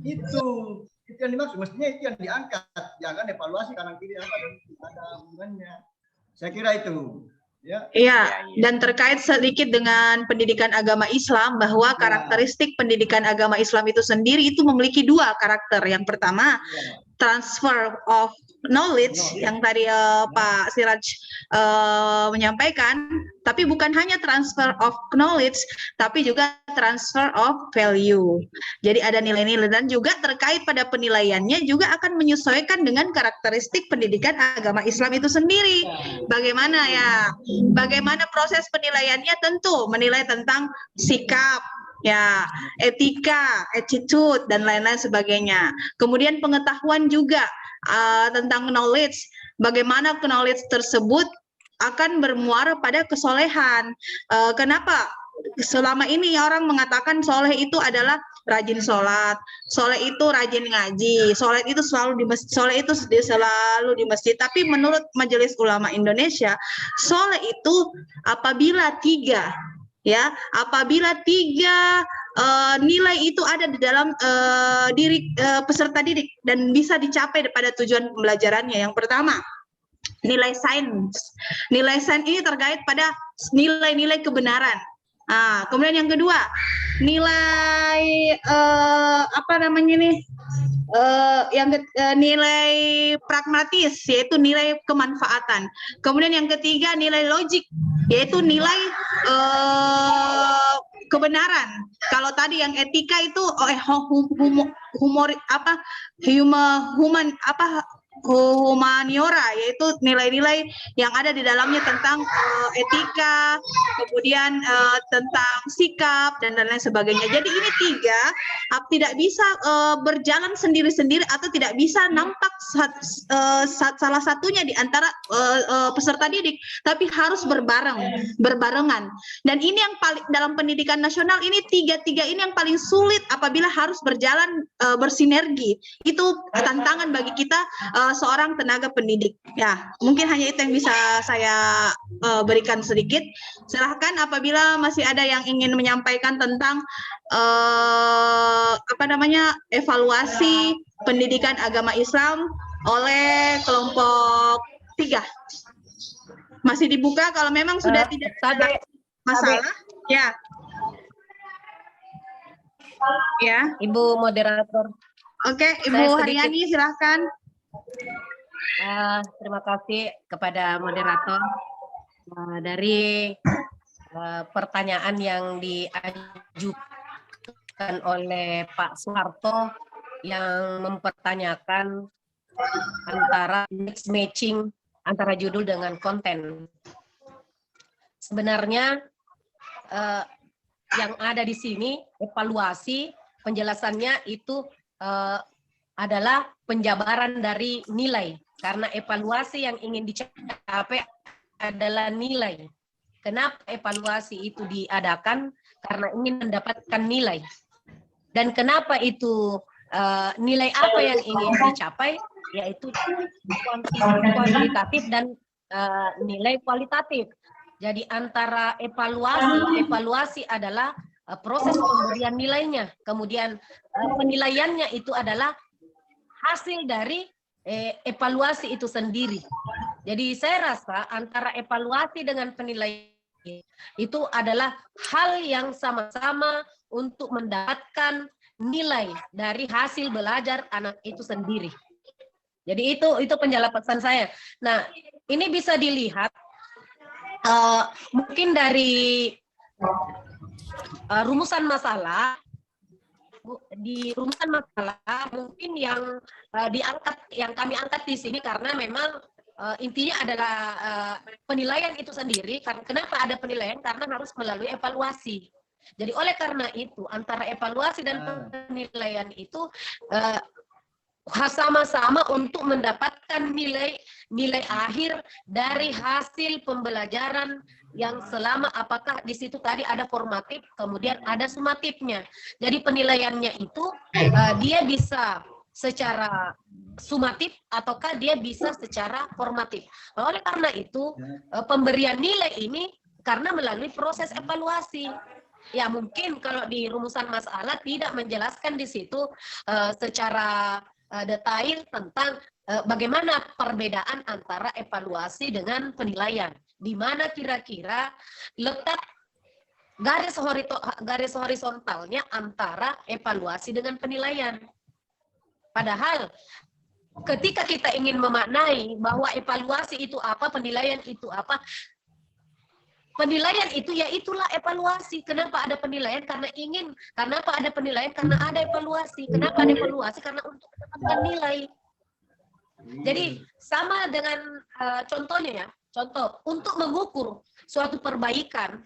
Itu yang dimaksud, mestinya itu yang diangkat, jangan evaluasi kanan kiri apa dan ada hubungannya. Saya kira itu. Ya. Iya, dan terkait sedikit dengan pendidikan agama Islam, bahwa karakteristik pendidikan agama Islam itu sendiri itu memiliki 2 karakter. Yang pertama, transfer of knowledge yang tadi Pak Siraj menyampaikan, tapi bukan hanya transfer of knowledge, tapi juga transfer of value. Jadi ada nilai-nilai, dan juga terkait pada penilaiannya juga akan menyesuaikan dengan karakteristik pendidikan agama Islam itu sendiri. Bagaimana ya? Bagaimana proses penilaiannya? Tentu menilai tentang sikap, ya, etika, attitude, dan lain-lain sebagainya. Kemudian pengetahuan juga tentang knowledge, bagaimana knowledge tersebut akan bermuara pada kesolehan. Kenapa selama ini orang mengatakan soleh itu adalah rajin sholat, soleh itu rajin ngaji, soleh itu selalu di masjid. Tapi menurut Majelis Ulama Indonesia, soleh itu apabila 3 nilai itu ada di dalam diri peserta didik dan bisa dicapai pada tujuan pembelajarannya. Yang pertama, nilai sains. Nilai sains ini terkait pada nilai-nilai kebenaran. Kemudian yang kedua, nilai nilai pragmatis, yaitu nilai kemanfaatan. Kemudian yang ketiga, nilai logik, yaitu nilai kebenaran. Kalau tadi yang etika itu humaniora, yaitu nilai-nilai yang ada di dalamnya tentang etika, kemudian tentang sikap dan lain sebagainya. Jadi ini tidak bisa berjalan sendiri-sendiri atau tidak bisa nampak salah satunya di antara peserta didik, tapi harus berbarengan. Dan ini yang paling dalam pendidikan nasional ini tiga ini yang paling sulit apabila harus berjalan bersinergi. Itu tantangan bagi kita seorang tenaga pendidik. Ya, mungkin hanya itu yang bisa saya berikan sedikit. Silahkan apabila masih ada yang ingin menyampaikan tentang evaluasi pendidikan agama Islam oleh kelompok 3. Masih dibuka kalau memang sudah tidak ada masalah. Ya. Ya. Ibu moderator. Oke, Ibu Haryani silahkan. Terima kasih kepada moderator dari pertanyaan yang diajukan oleh Pak Soeharto yang mempertanyakan antara mix matching antara judul dengan konten. Sebenarnya yang ada di sini evaluasi penjelasannya itu adalah penjabaran dari nilai, karena evaluasi yang ingin dicapai adalah nilai. Kenapa evaluasi itu diadakan? Karena ingin mendapatkan nilai. Dan kenapa itu nilai apa yang ingin dicapai? Yaitu kuantitatif dan nilai kualitatif. Jadi antara evaluasi adalah proses pemberian nilainya. Kemudian penilaiannya itu adalah hasil dari evaluasi itu sendiri. Jadi saya rasa antara evaluasi dengan penilaian itu adalah hal yang sama-sama untuk mendapatkan nilai dari hasil belajar anak itu sendiri. Jadi itu penjelasan saya. Nah, ini bisa dilihat mungkin dari rumusan masalah. Di rumusan masalah mungkin yang kami angkat di sini karena memang intinya adalah penilaian itu sendiri. Kenapa ada penilaian? Karena harus melalui evaluasi. Jadi oleh karena itu antara evaluasi dan penilaian itu sama-sama untuk mendapatkan nilai akhir dari hasil pembelajaran yang selama apakah di situ tadi ada formatif, kemudian ada sumatifnya. Jadi penilaiannya itu dia bisa secara sumatif ataukah dia bisa secara formatif. Oleh karena itu pemberian nilai ini karena melalui proses evaluasi. Ya mungkin kalau di rumusan masalah tidak menjelaskan di situ secara detail tentang bagaimana perbedaan antara evaluasi dengan penilaian. Di mana kira-kira letak garis horizontalnya antara evaluasi dengan penilaian. Padahal ketika kita ingin memaknai bahwa evaluasi itu apa, penilaian itu apa, penilaian itu ya itulah evaluasi. Kenapa ada penilaian? Kenapa ada penilaian? Karena ada evaluasi. Kenapa ada evaluasi? Karena untuk mendapatkan nilai. Jadi sama dengan contohnya ya. Contoh, untuk mengukur suatu perbaikan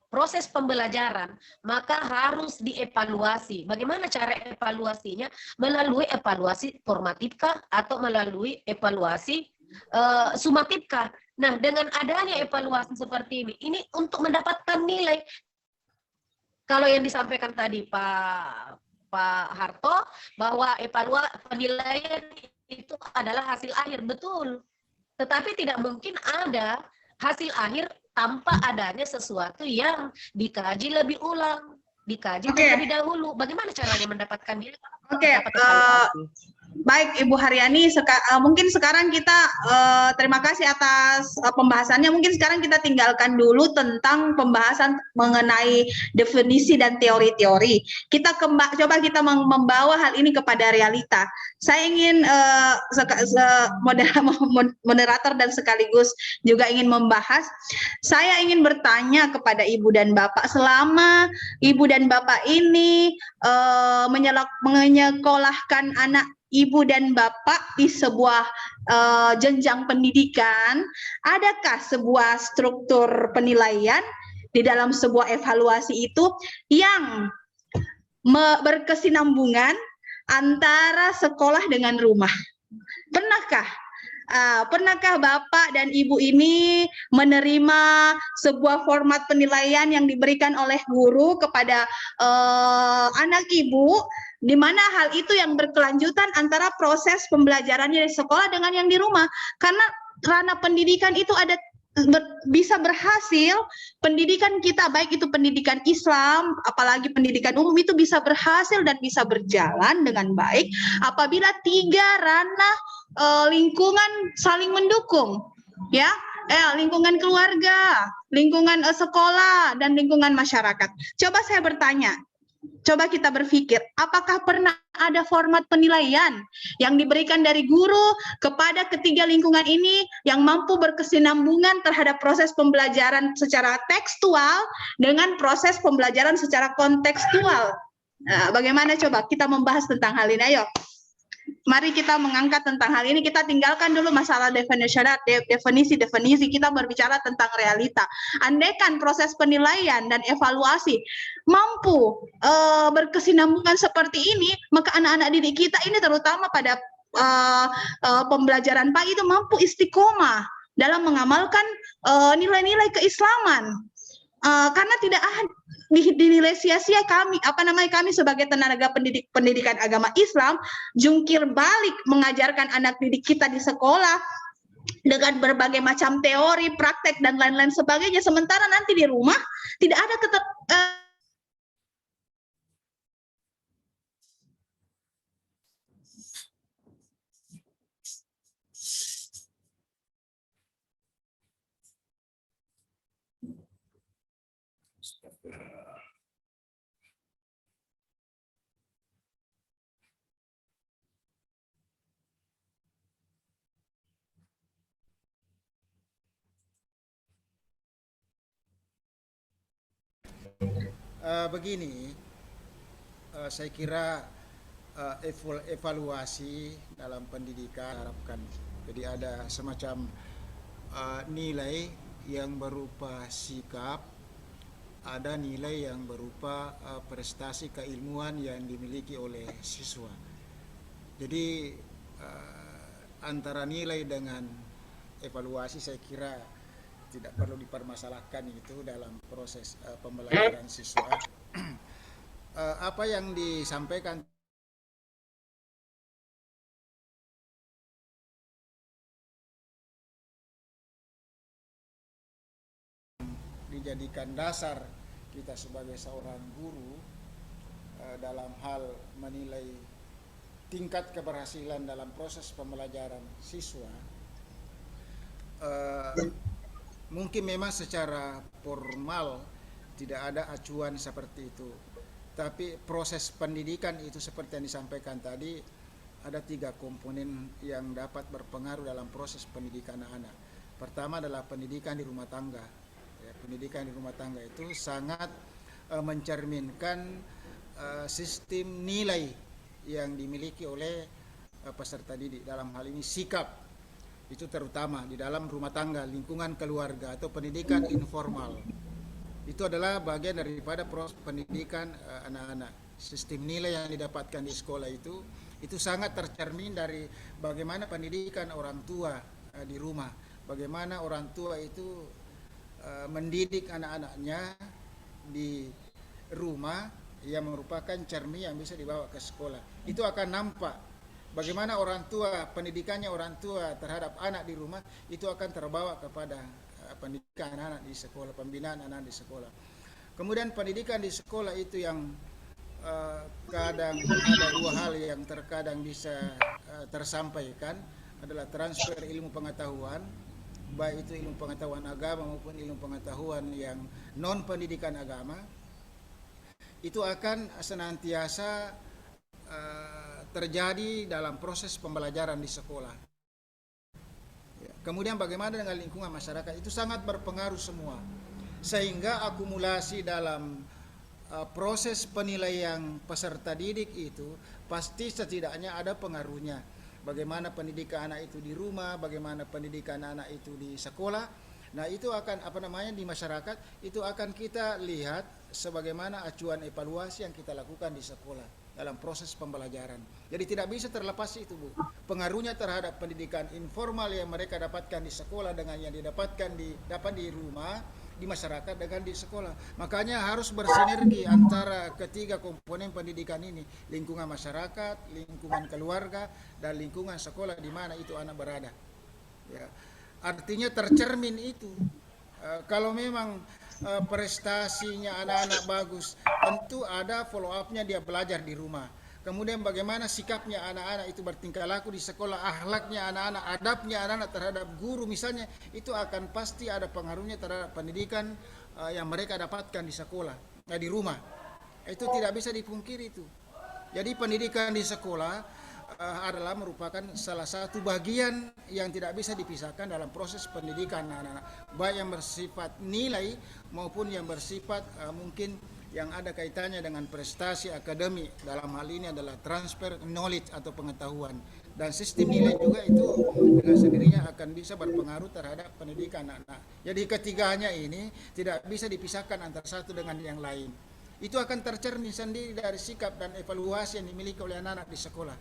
proses pembelajaran, maka harus dievaluasi. Bagaimana cara evaluasinya? Melalui evaluasi formatifkah atau melalui evaluasi sumatifkah? Nah, dengan adanya evaluasi seperti ini untuk mendapatkan nilai. Kalau yang disampaikan tadi Pak Harto, bahwa penilaian itu adalah hasil akhir, betul. Tetapi tidak mungkin ada hasil akhir tanpa adanya sesuatu yang dikaji lebih ulang, dikaji terlebih dahulu. Bagaimana caranya mendapatkan nilai? Baik, Ibu Haryani, mungkin sekarang kita terima kasih atas pembahasannya. Mungkin sekarang kita tinggalkan dulu tentang pembahasan mengenai definisi dan teori-teori. Kita coba kita membawa hal ini kepada realita. Saya ingin moderator dan sekaligus juga ingin membahas. Saya ingin bertanya kepada Ibu dan Bapak, selama Ibu dan Bapak ini menyekolahkan anak Ibu dan Bapak di sebuah jenjang pendidikan, adakah sebuah struktur penilaian di dalam sebuah evaluasi itu yang berkesinambungan antara sekolah dengan rumah. Pernahkah Bapak dan Ibu ini menerima sebuah format penilaian yang diberikan oleh guru kepada anak Ibu, di mana hal itu yang berkelanjutan antara proses pembelajarannya di sekolah dengan yang di rumah? Karena ranah pendidikan itu bisa berhasil, pendidikan kita baik itu pendidikan Islam apalagi pendidikan umum itu bisa berhasil dan bisa berjalan dengan baik apabila 3 ranah lingkungan saling mendukung, ya, lingkungan keluarga, lingkungan sekolah, dan lingkungan masyarakat. Coba saya bertanya, coba kita berpikir, apakah pernah ada format penilaian yang diberikan dari guru kepada ketiga lingkungan ini yang mampu berkesinambungan terhadap proses pembelajaran secara tekstual dengan proses pembelajaran secara kontekstual? Nah, bagaimana coba kita membahas tentang hal ini? Ayo. Mari kita mengangkat tentang hal ini. Kita tinggalkan dulu masalah definisi, kita berbicara tentang realita. Andaikan proses penilaian dan evaluasi mampu berkesinambungan seperti ini, maka anak-anak didik kita ini terutama pada pembelajaran pagi itu mampu istiqomah dalam mengamalkan nilai-nilai keislaman. Karena tidak dinilai sia-sia kami sebagai tenaga pendidikan agama Islam jungkir balik mengajarkan anak didik kita di sekolah dengan berbagai macam teori, praktek dan lain-lain sebagainya, sementara nanti di rumah tidak ada Begini, saya kira evaluasi dalam pendidikan harapkan jadi ada semacam nilai yang berupa sikap, ada nilai yang berupa prestasi keilmuan yang dimiliki oleh siswa. Jadi antara nilai dengan evaluasi saya kira tidak perlu dipermasalahkan itu dalam proses pembelajaran siswa. Apa yang disampaikan dijadikan dasar kita sebagai seorang guru dalam hal menilai tingkat keberhasilan dalam proses pembelajaran siswa. Mungkin memang secara formal tidak ada acuan seperti itu, tapi proses pendidikan itu seperti yang disampaikan tadi ada 3 komponen yang dapat berpengaruh dalam proses pendidikan anak. Pertama adalah pendidikan di rumah tangga. Ya, pendidikan di rumah tangga itu sangat mencerminkan sistem nilai yang dimiliki oleh peserta didik, dalam hal ini sikap. Itu terutama di dalam rumah tangga, lingkungan keluarga atau pendidikan informal. Itu adalah bagian daripada proses pendidikan anak-anak. Sistem nilai yang didapatkan di sekolah itu sangat tercermin dari bagaimana pendidikan orang tua di rumah. Bagaimana orang tua itu mendidik anak-anaknya di rumah yang merupakan cermin yang bisa dibawa ke sekolah. Itu akan nampak bagaimana orang tua, pendidikannya orang tua terhadap anak di rumah itu akan terbawa kepada pendidikan anak di sekolah, pembinaan anak di sekolah. Kemudian pendidikan di sekolah itu yang kadang ada 2 hal yang terkadang bisa tersampaikan adalah transfer ilmu pengetahuan, baik itu ilmu pengetahuan agama maupun ilmu pengetahuan yang non pendidikan agama. Itu akan senantiasa terjadi dalam proses pembelajaran di sekolah. Kemudian bagaimana dengan lingkungan masyarakat, itu sangat berpengaruh semua. Sehingga akumulasi dalam proses penilaian peserta didik itu pasti setidaknya ada pengaruhnya. Bagaimana pendidikan anak itu di rumah, bagaimana pendidikan anak itu di sekolah, Nah, itu akan di masyarakat itu akan kita lihat sebagaimana acuan evaluasi yang kita lakukan di sekolah dalam proses pembelajaran. Jadi tidak bisa terlepas itu, Bu. Pengaruhnya terhadap pendidikan informal yang mereka dapatkan di sekolah dengan yang didapatkan di rumah, di masyarakat dengan di sekolah. Makanya harus bersinergi antara ketiga komponen pendidikan ini, lingkungan masyarakat, lingkungan keluarga, dan lingkungan sekolah di mana itu anak berada. Ya. Artinya tercermin itu. Kalau memang prestasinya anak-anak bagus, tentu ada follow up-nya dia belajar di rumah. Kemudian bagaimana sikapnya anak-anak itu bertingkah laku di sekolah, akhlaknya anak-anak, adabnya anak-anak terhadap guru misalnya, itu akan pasti ada pengaruhnya terhadap pendidikan yang mereka dapatkan di sekolah, di rumah. Itu tidak bisa dipungkiri itu. Jadi pendidikan di sekolah adalah merupakan salah satu bagian yang tidak bisa dipisahkan dalam proses pendidikan anak-anak, baik yang bersifat nilai maupun yang bersifat mungkin yang ada kaitannya dengan prestasi akademik. Dalam hal ini adalah transfer knowledge atau pengetahuan, dan sistem nilai juga itu dengan sendirinya akan bisa berpengaruh terhadap pendidikan anak-anak. Jadi ketiganya ini tidak bisa dipisahkan antara satu dengan yang lain. Itu akan tercermin sendiri dari sikap dan evaluasi yang dimiliki oleh anak-anak di sekolah.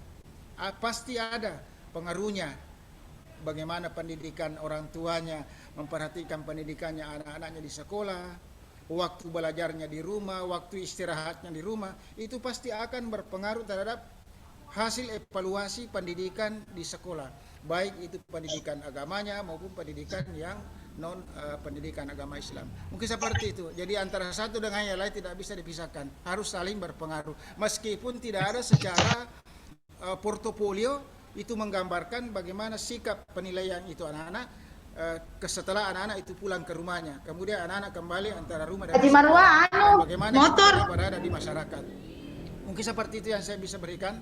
Pasti ada pengaruhnya bagaimana pendidikan orang tuanya memperhatikan pendidikannya anak-anaknya di sekolah, waktu belajarnya di rumah, waktu istirahatnya di rumah, itu pasti akan berpengaruh terhadap hasil evaluasi pendidikan di sekolah, baik itu pendidikan agamanya maupun pendidikan yang non pendidikan agama Islam. Mungkin seperti itu. Jadi antara satu dengan yang lain tidak bisa dipisahkan, harus saling berpengaruh. Meskipun tidak ada secara portofolio itu menggambarkan bagaimana sikap penilaian itu anak-anak setelah anak-anak itu pulang ke rumahnya, kemudian anak-anak kembali antara rumah dan sekolah, bagaimana mereka berada di masyarakat. Mungkin seperti itu yang saya bisa berikan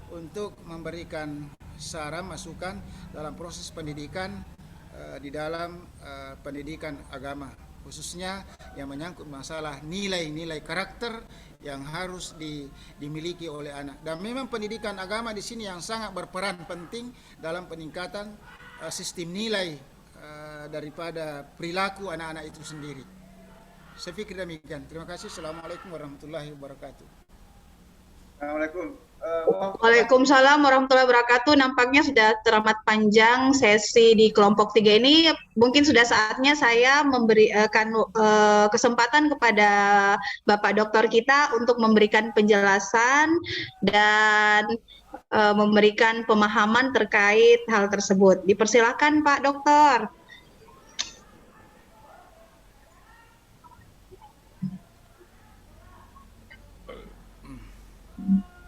untuk memberikan saran masukan dalam proses pendidikan di dalam pendidikan agama, khususnya yang menyangkut masalah nilai-nilai karakter yang harus dimiliki oleh anak. Dan memang pendidikan agama di sini yang sangat berperan penting dalam peningkatan sistem nilai daripada perilaku anak-anak itu sendiri. Saya pikir demikian. Terima kasih. Assalamualaikum warahmatullahi wabarakatuh. Assalamualaikum. Waalaikumsalam warahmatullahi wabarakatuh. Nampaknya sudah teramat panjang sesi di kelompok 3 ini. Mungkin sudah saatnya saya memberikan kesempatan kepada Bapak Doktor kita untuk memberikan penjelasan dan memberikan pemahaman terkait hal tersebut. Dipersilakan Pak Doktor.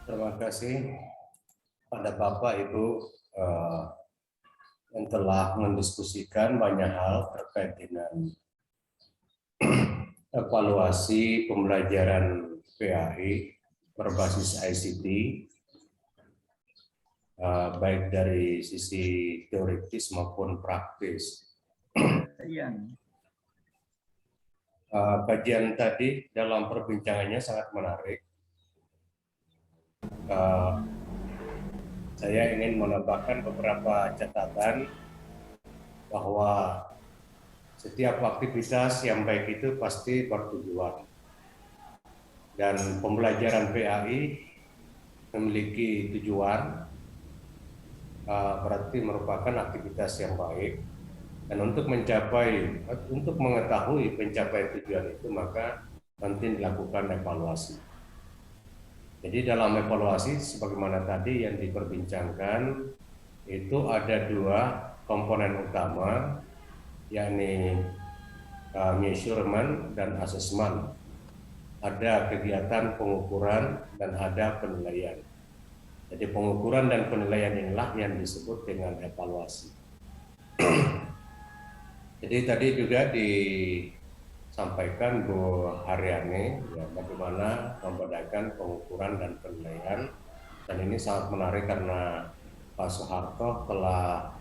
Terima kasih pada Bapak Ibu yang telah mendiskusikan banyak hal terkait dengan evaluasi pembelajaran PAI berbasis ICT, baik dari sisi teoritis maupun praktis. Kajian tadi dalam perbincangannya sangat menarik. Saya ingin menambahkan beberapa catatan bahwa setiap aktivitas yang baik itu pasti bertujuan, dan pembelajaran PAI memiliki tujuan berarti merupakan aktivitas yang baik, dan untuk mengetahui pencapaian tujuan itu maka penting dilakukan evaluasi. Jadi dalam evaluasi sebagaimana tadi yang diperbincangkan itu ada dua komponen utama, yakni measurement dan assessment. Ada kegiatan pengukuran dan ada penilaian. Jadi pengukuran dan penilaian inilah yang disebut dengan evaluasi. Jadi tadi juga disampaikan Bu Haryani ya, bagaimana membedakan pengukuran dan penilaian, dan ini sangat menarik karena Pak Soeharto telah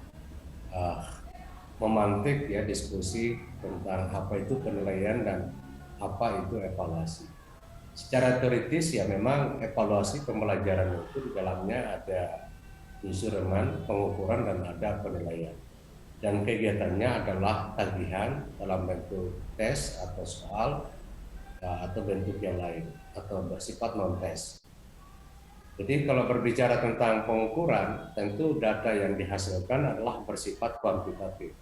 memantik ya diskusi tentang apa itu penilaian dan apa itu evaluasi. Secara teoritis ya memang evaluasi pembelajaran itu di dalamnya ada measurement, pengukuran, dan ada penilaian. dan kegiatannya adalah tagihan dalam bentuk tes atau soal atau bentuk yang lain atau bersifat non-tes. Jadi kalau berbicara tentang pengukuran, tentu data yang dihasilkan adalah bersifat kuantitatif.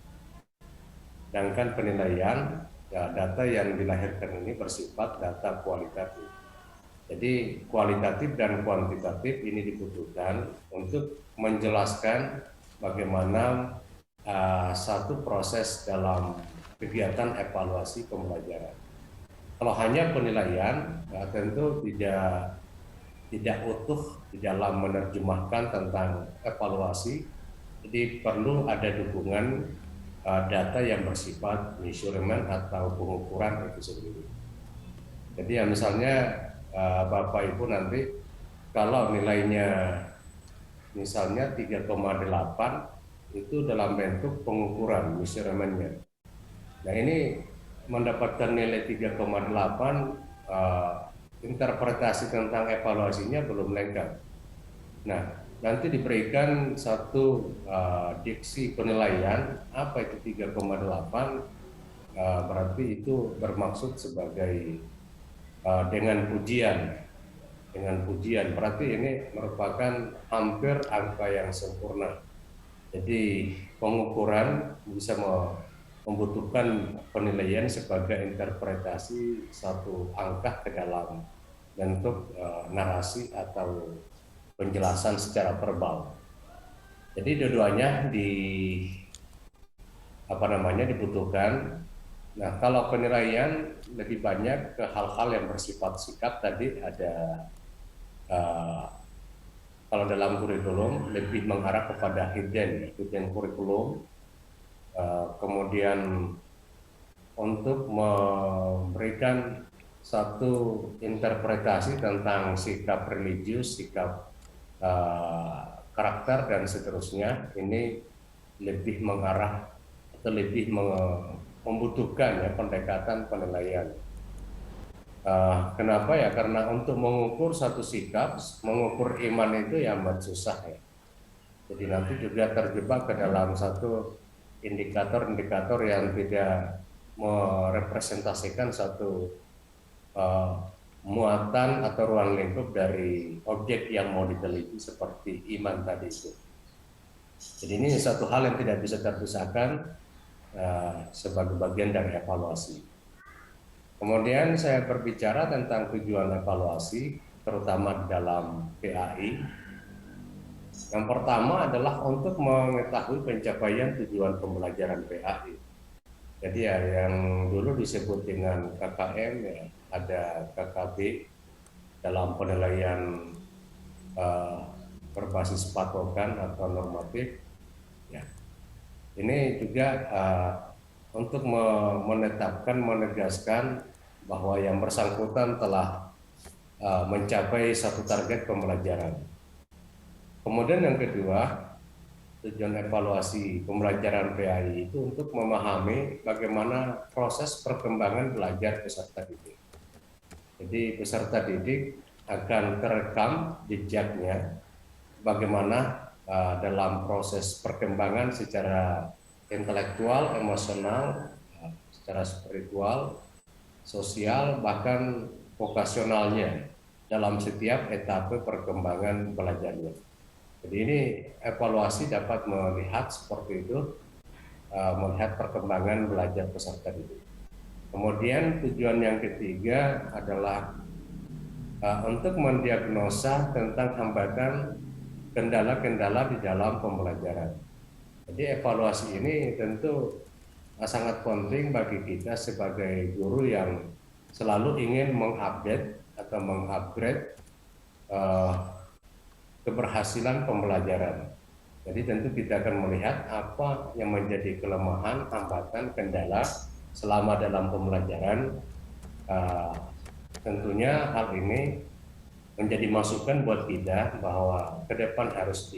Sedangkan penilaian, ya, data yang dilahirkan ini bersifat data kualitatif. Jadi kualitatif dan kuantitatif ini dibutuhkan untuk menjelaskan bagaimana satu proses dalam kegiatan evaluasi pembelajaran. Kalau hanya penilaian, ya, tentu tidak utuh di dalam menerjemahkan tentang evaluasi. Jadi perlu ada dukungan data yang bersifat measurement atau pengukuran itu sendiri. Jadi ya misalnya Bapak Ibu nanti kalau nilainya misalnya 3,8 itu dalam bentuk pengukuran measurementnya. Nah ini mendapatkan nilai 3,8 interpretasi tentang evaluasinya belum lengkap. Nah nanti diberikan satu diksi penilaian apa itu 3,8 berarti itu bermaksud sebagai dengan pujian berarti ini merupakan hampir angka yang sempurna. Jadi pengukuran bisa membutuhkan penilaian sebagai interpretasi satu angka ke dalam bentuk narasi atau penjelasan secara verbal. Jadi dua-duanya dibutuhkan. Nah, kalau penilaian lebih banyak ke hal-hal yang bersifat sikap tadi ada kalau dalam kurikulum lebih mengarah kepada hidden kurikulum. Kemudian untuk memberikan satu interpretasi tentang sikap religius, sikap karakter dan seterusnya, ini lebih mengarah atau lebih membutuhkan ya pendekatan penilaian. Kenapa ya? Karena untuk mengukur satu sikap, mengukur iman itu ya amat susah ya. Jadi nanti juga terjebak ke dalam satu indikator-indikator yang tidak merepresentasikan satu muatan atau ruang lingkup dari objek yang mau diteliti seperti iman tadi itu. Jadi ini satu hal yang tidak bisa terpisahkan sebagai bagian dari evaluasi. Kemudian saya berbicara tentang tujuan evaluasi, terutama dalam PAI. Yang pertama adalah untuk mengetahui pencapaian tujuan pembelajaran PAI. Jadi ya yang dulu disebut dengan KKM, ya, ada KKB dalam penilaian berbasis patokan atau normatif. Ya. Ini juga untuk menetapkan, menegaskan bahwa yang bersangkutan telah mencapai satu target pembelajaran. Kemudian yang kedua, tujuan evaluasi pembelajaran PAI itu untuk memahami bagaimana proses perkembangan belajar peserta didik. Jadi peserta didik akan terekam jejaknya bagaimana dalam proses perkembangan secara intelektual, emosional, secara spiritual, sosial, bahkan vokasionalnya dalam setiap etape perkembangan belajarnya. Jadi ini evaluasi dapat melihat seperti itu, melihat perkembangan belajar peserta didik. Kemudian tujuan yang ketiga adalah untuk mendiagnosa tentang hambatan kendala-kendala di dalam pembelajaran. Jadi evaluasi ini tentu sangat penting bagi kita sebagai guru yang selalu ingin mengupdate atau mengupgrade keberhasilan pembelajaran. Jadi tentu kita akan melihat apa yang menjadi kelemahan, hambatan, kendala selama dalam pembelajaran. Tentunya hal ini menjadi masukan buat kita bahwa ke depan harus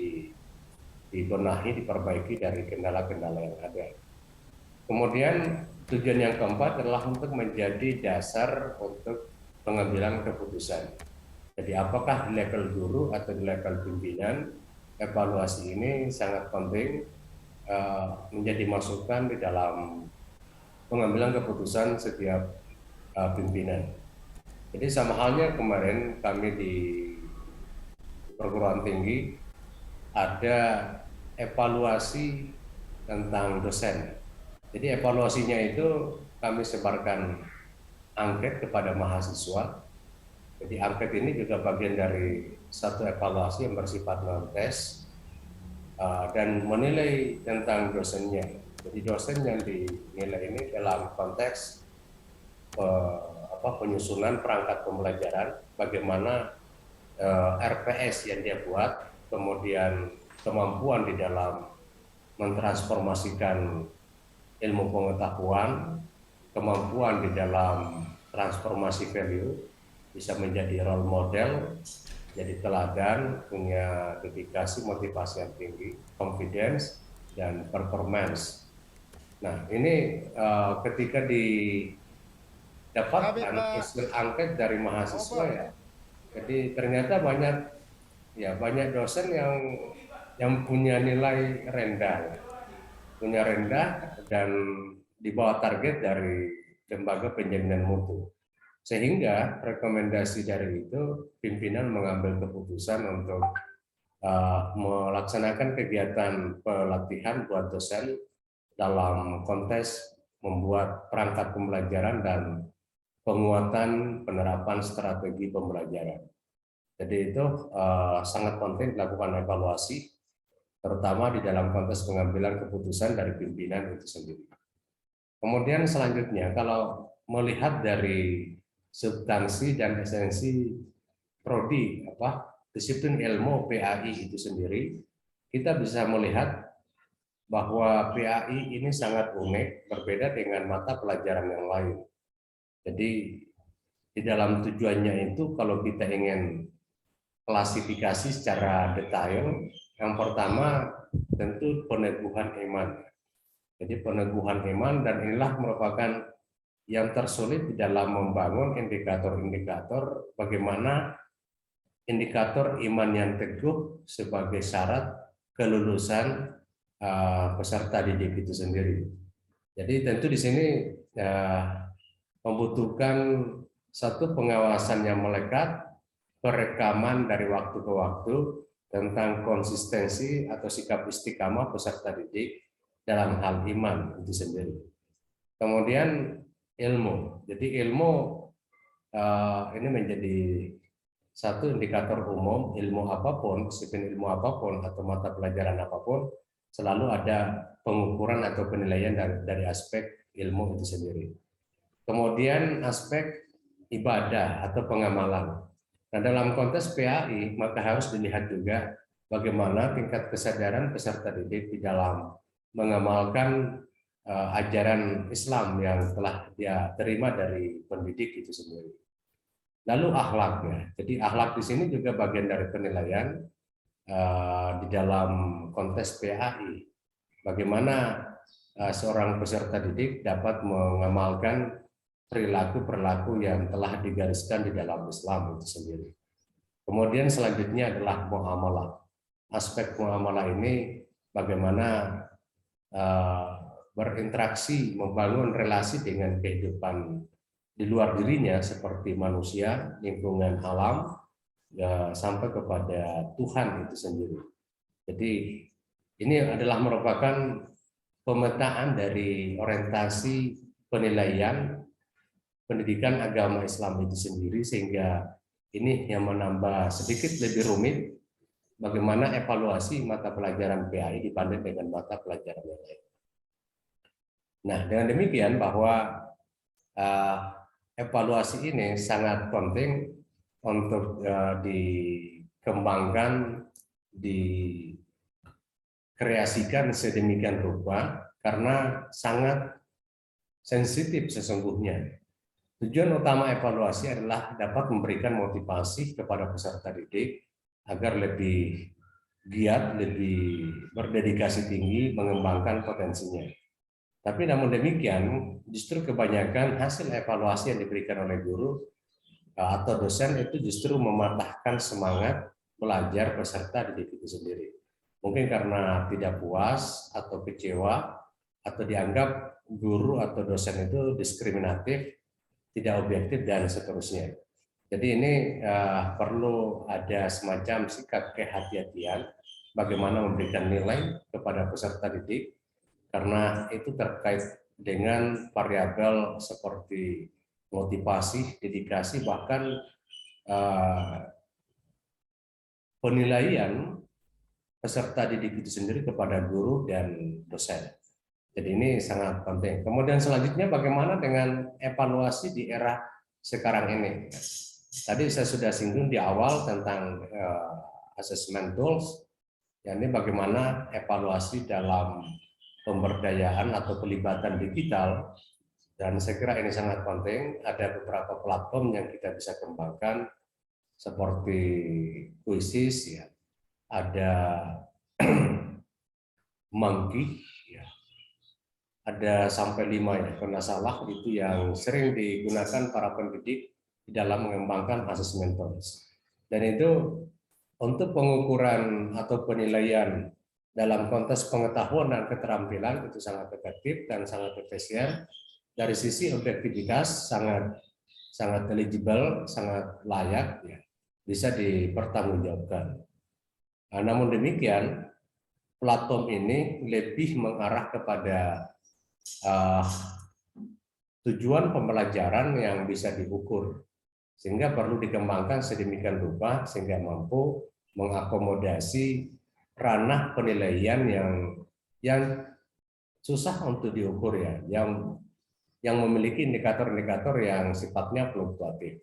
dibenahi, diperbaiki dari kendala-kendala yang ada. Kemudian tujuan yang keempat adalah untuk menjadi dasar untuk pengambilan keputusan. Jadi apakah di level guru atau di level pimpinan, evaluasi ini sangat penting menjadi masukan di dalam pengambilan keputusan setiap pimpinan. Jadi sama halnya kemarin kami di perguruan tinggi ada evaluasi tentang dosen. Jadi evaluasinya itu kami sebarkan angket kepada mahasiswa. Jadi angket ini juga bagian dari satu evaluasi yang bersifat non-tes dan menilai tentang dosennya. Jadi dosen yang dinilai ini dalam konteks penyusunan perangkat pembelajaran, bagaimana RPS yang dia buat, kemudian kemampuan di dalam mentransformasikan ilmu pengetahuan, kemampuan di dalam transformasi value, bisa menjadi role model, jadi teladan, punya dedikasi, motivasi yang tinggi, confidence, dan performance. Nah, ini ketika didapatkan hasil angket dari mahasiswa ya, jadi ternyata banyak dosen yang punya nilai rendah, dan di bawah target dari lembaga penjaminan mutu. Sehingga rekomendasi dari itu pimpinan mengambil keputusan untuk melaksanakan kegiatan pelatihan buat dosen dalam konteks membuat perangkat pembelajaran dan penguatan penerapan strategi pembelajaran. Jadi itu sangat penting dilakukan evaluasi, terutama di dalam konteks pengambilan keputusan dari pimpinan itu sendiri. Kemudian selanjutnya, kalau melihat dari substansi dan esensi prodi disiplin ilmu PAI itu sendiri, kita bisa melihat bahwa PAI ini sangat unik, berbeda dengan mata pelajaran yang lain. Jadi di dalam tujuannya itu, kalau kita ingin klasifikasi secara detail, yang pertama tentu peneguhan iman. Jadi peneguhan iman, dan inilah merupakan yang tersulit di dalam membangun indikator-indikator bagaimana indikator iman yang teguh sebagai syarat kelulusan peserta didik itu sendiri. Jadi tentu di sini membutuhkan satu pengawasan yang melekat, perekaman dari waktu ke waktu tentang konsistensi atau sikap istiqamah peserta didik dalam hal iman itu sendiri. Kemudian ilmu. Jadi ilmu ini menjadi satu indikator umum. Ilmu apapun, disiplin ilmu apapun atau mata pelajaran apapun, selalu ada pengukuran atau penilaian dari aspek ilmu itu sendiri. Kemudian aspek ibadah atau pengamalan. Nah, dalam konteks PAI maka harus dilihat juga bagaimana tingkat kesadaran peserta didik di dalam mengamalkan ajaran Islam yang telah dia terima dari pendidik itu sendiri. Lalu akhlaknya. Jadi akhlak di sini juga bagian dari penilaian di dalam konteks PAI. Bagaimana seorang peserta didik dapat mengamalkan perilaku-perilaku yang telah digariskan di dalam Islam itu sendiri. Kemudian selanjutnya adalah muamalah. Aspek muamalah ini bagaimana berinteraksi, membangun relasi dengan kehidupan di luar dirinya seperti manusia, lingkungan alam, sampai kepada Tuhan itu sendiri. Jadi ini adalah merupakan pemetaan dari orientasi penilaian pendidikan agama Islam itu sendiri, sehingga ini yang menambah sedikit lebih rumit bagaimana evaluasi mata pelajaran PAI dibanding dengan mata pelajaran yang lain. Nah, dengan demikian bahwa evaluasi ini sangat penting untuk dikembangkan, dikreasikan sedemikian rupa karena sangat sensitif sesungguhnya. Tujuan utama evaluasi adalah dapat memberikan motivasi kepada peserta didik agar lebih giat, lebih berdedikasi tinggi, mengembangkan potensinya. Tapi namun demikian, justru kebanyakan hasil evaluasi yang diberikan oleh guru atau dosen itu justru mematahkan semangat belajar peserta didik itu sendiri. Mungkin karena tidak puas atau kecewa atau dianggap guru atau dosen itu diskriminatif, tidak objektif dan seterusnya. Jadi ini perlu ada semacam sikap kehati-hatian bagaimana memberikan nilai kepada peserta didik, karena itu terkait dengan variabel seperti motivasi, dedikasi, bahkan penilaian peserta didik itu sendiri kepada guru dan dosen. Jadi ini sangat penting. Kemudian selanjutnya bagaimana dengan evaluasi di era sekarang ini? Tadi saya sudah singgung di awal tentang assessment tools. Ya, ini bagaimana evaluasi dalam pemberdayaan atau pelibatan digital. Dan saya kira ini sangat penting. Ada beberapa platform yang kita bisa kembangkan seperti Quizzes, ya. Ada Monkey, ya. Ada sampai 5 ya, kalau salah, itu yang sering digunakan para pendidik di dalam mengembangkan assessment tools. Dan itu untuk pengukuran atau penilaian dalam konteks pengetahuan dan keterampilan itu sangat efektif dan sangat efisien. Dari sisi objektivitas sangat eligible, sangat layak, ya, bisa dipertanggungjawabkan. Nah, namun demikian, platform ini lebih mengarah kepada tujuan pembelajaran yang bisa diukur, sehingga perlu dikembangkan sedemikian rupa sehingga mampu mengakomodasi ranah penilaian yang susah untuk diukur, ya, yang memiliki indikator-indikator yang sifatnya fluktuatif.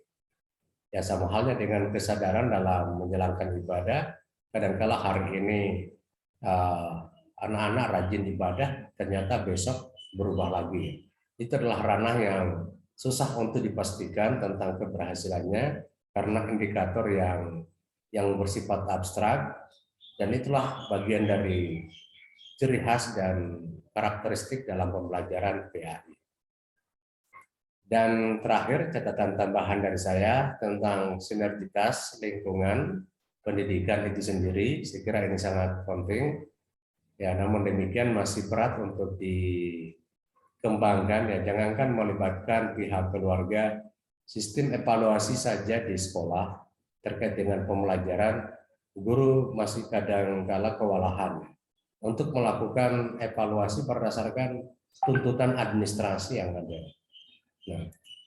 Ya, sama halnya dengan kesadaran dalam menjalankan ibadah. Kadangkala hari ini anak-anak rajin ibadah, ternyata besok berubah lagi. Itu adalah ranah yang susah untuk dipastikan tentang keberhasilannya karena indikator yang bersifat abstrak, dan itulah bagian dari ciri khas dan karakteristik dalam pembelajaran PAI. Dan terakhir, catatan tambahan dari saya tentang sinergitas lingkungan pendidikan itu sendiri, saya kira ini sangat penting. Ya, namun demikian masih berat untuk dikembangkan, ya, jangankan melibatkan pihak keluarga, sistem evaluasi saja di sekolah terkait dengan pembelajaran, guru masih kadang-kala kewalahan untuk melakukan evaluasi berdasarkan tuntutan administrasi yang ada.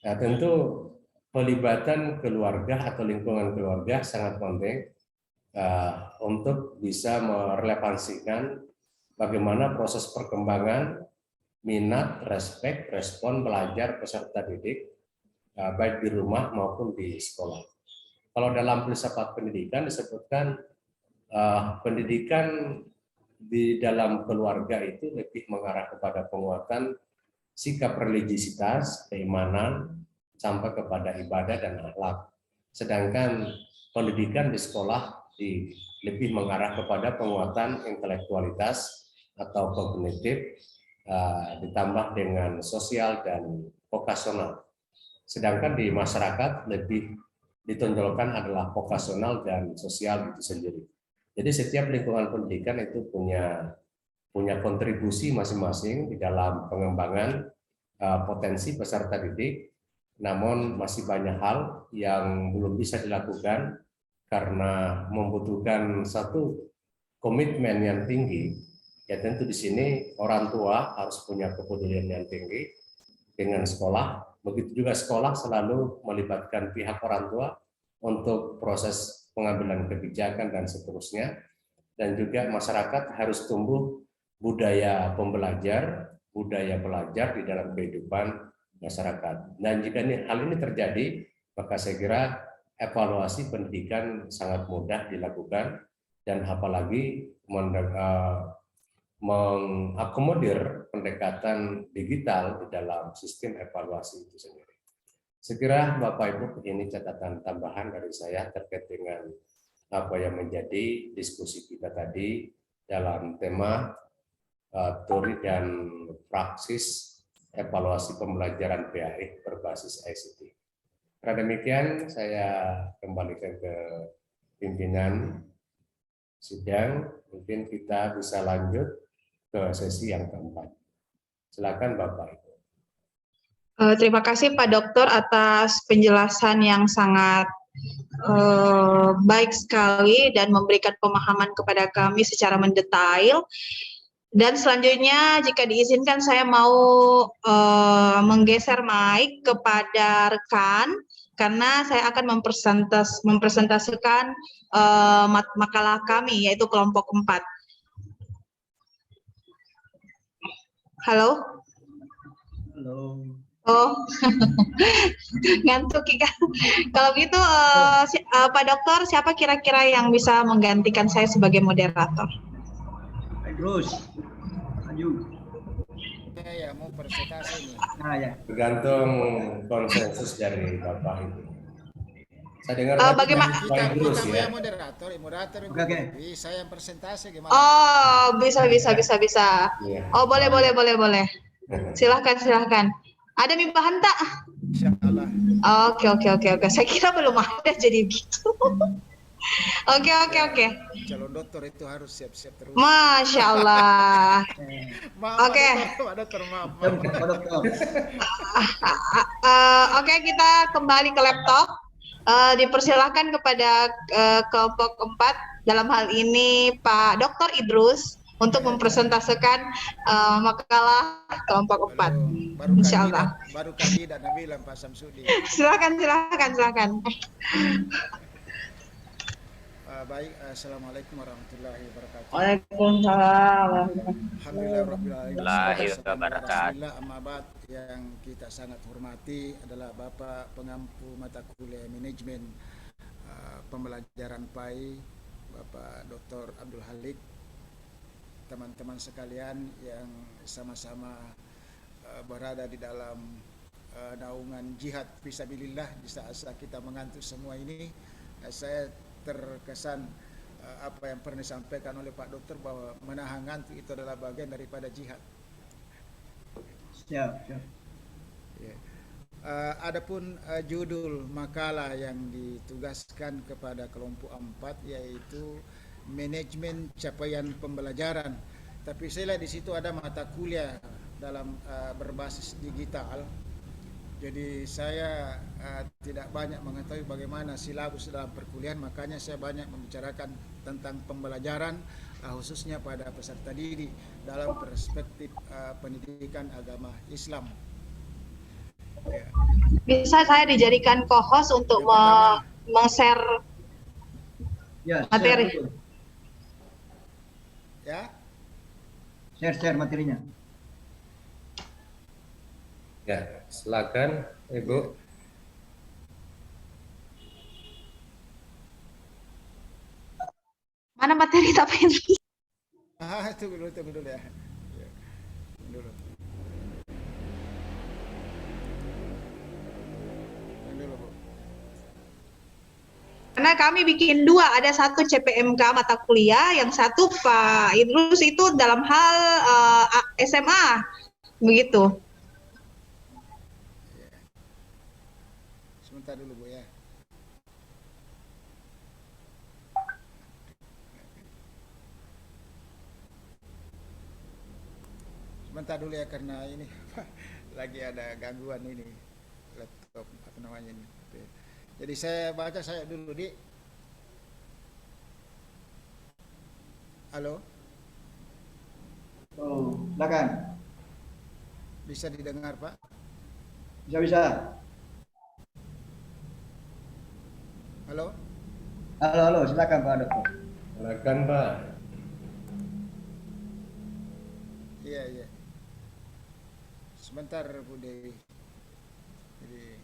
Nah, tentu pelibatan keluarga atau lingkungan keluarga sangat penting untuk bisa merelevansikan bagaimana proses perkembangan minat, respek, respon belajar peserta didik baik di rumah maupun di sekolah. Kalau dalam filsafat pendidikan disebutkan pendidikan di dalam keluarga itu lebih mengarah kepada penguatan sikap religiositas, keimanan, sampai kepada ibadah dan akhlak. Sedangkan pendidikan di sekolah lebih mengarah kepada penguatan intelektualitas atau kognitif, ditambah dengan sosial dan vokasional. Sedangkan di masyarakat lebih ditonjolkan adalah vokasional dan sosial itu sendiri. Jadi setiap lingkungan pendidikan itu punya kontribusi masing-masing di dalam pengembangan potensi peserta didik, namun masih banyak hal yang belum bisa dilakukan karena membutuhkan satu komitmen yang tinggi. Ya, tentu di sini orang tua harus punya kepedulian yang tinggi dengan sekolah. Begitu juga sekolah selalu melibatkan pihak orang tua untuk proses pengambilan kebijakan dan seterusnya. Dan juga masyarakat harus tumbuh budaya pembelajar, budaya belajar di dalam kehidupan masyarakat. Dan jika hal ini terjadi, maka saya kira evaluasi pendidikan sangat mudah dilakukan, dan apalagi mengakomodir pendekatan digital di dalam sistem evaluasi itu sendiri. Saya kira Bapak Ibu, ini catatan tambahan dari saya terkait dengan apa yang menjadi diskusi kita tadi dalam tema teori dan praksis evaluasi pembelajaran PAI berbasis ICT. Karena demikian, saya kembalikan ke pimpinan sidang, mungkin kita bisa lanjut ke sesi yang keempat. Silakan Bapak Ibu. Terima kasih Pak Dokter atas penjelasan yang sangat baik sekali dan memberikan pemahaman kepada kami secara mendetail. Dan selanjutnya jika diizinkan saya mau menggeser mic kepada rekan karena saya akan mempresentasikan makalah kami yaitu kelompok 4. Halo? Halo. Oh, ngantuk Ika. Kalau gitu Pak Dokter, siapa kira-kira yang bisa menggantikan saya sebagai moderator? Terus, maju. Ya, mau presentasi nih. Nah ya. Tergantung konsensus dari Bapak Ibu. Saya dengar Bagaimana? Pak Idrus Kita ya. yang moderator Ibu Oke. Dewi, saya yang presentasi gimana? Oh, bisa. Iya. Oh, boleh. Silahkan. Ada mimbahan tak? Insyaallah. Oke. Saya kira belum ada jadi gitu. Oke. Calon dokter itu harus siap-siap terus. Masya Allah. Maaf, Oke. Pak Dokter, maaf. Pak Dokter. Oke, kita kembali ke laptop. Dipersilahkan kepada kelompok 4 dalam hal ini Pak Dr. Idrus untuk mempresentasikan makalah kelompok 4. Insya Allah. Baru kandidat Nabila Pak Samsudi. Silakan. Baik, assalamualaikum warahmatullahi wabarakatuh. Waalaikumsalam. Alhamdulillah, amma ba'd. Yang kita sangat hormati adalah Bapak Pengampu Mata Kuliah Manajemen Pembelajaran PAI, Bapak Dr. Abdul Halik, teman-teman sekalian yang sama-sama berada di dalam naungan jihad fisabilillah di saat kita mengantuk semua ini. Saya terkesan apa yang pernah disampaikan oleh Pak Dokter bahwa menahan ngantuk itu adalah bagian daripada jihad. Siap. Ya. Adapun judul makalah yang ditugaskan kepada kelompok 4 yaitu manajemen capaian pembelajaran. Tapi saya lihat di situ ada mata kuliah dalam berbasis digital. Jadi saya tidak banyak mengetahui bagaimana silabus dalam perkuliahan, makanya saya banyak membicarakan tentang pembelajaran khususnya pada peserta didik dalam perspektif pendidikan agama Islam. Ya. Bisa saya dijadikan co-host untuk meng-share Ya, materi. Ya. Share materinya. Ya, silakan Ibu. Mana materi tak pengen? Tunggu dulu ya. Tunggu dulu, Bu. Karena kami bikin 2, ada satu CPMK mata kuliah, yang satu Pak Idrus itu dalam hal SMA, begitu. Sebentar dulu, Bu ya. Sebentar dulu ya karena ini lagi ada gangguan ini laptop apa namanya ini. Jadi saya baca saya dulu di. Halo. Oh, silakan. Bisa didengar, Pak? Bisa. Halo. Halo, silakan Pak Dokter. Silakan Pak. Iya. Sebentar Bu Dewi. Jadi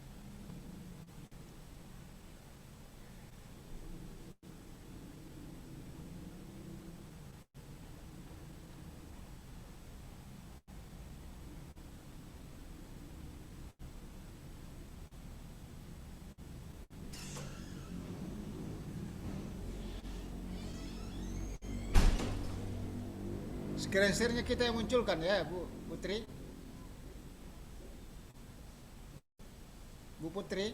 screen share-nya kita yang munculkan ya, Bu Putri. Bu Putri.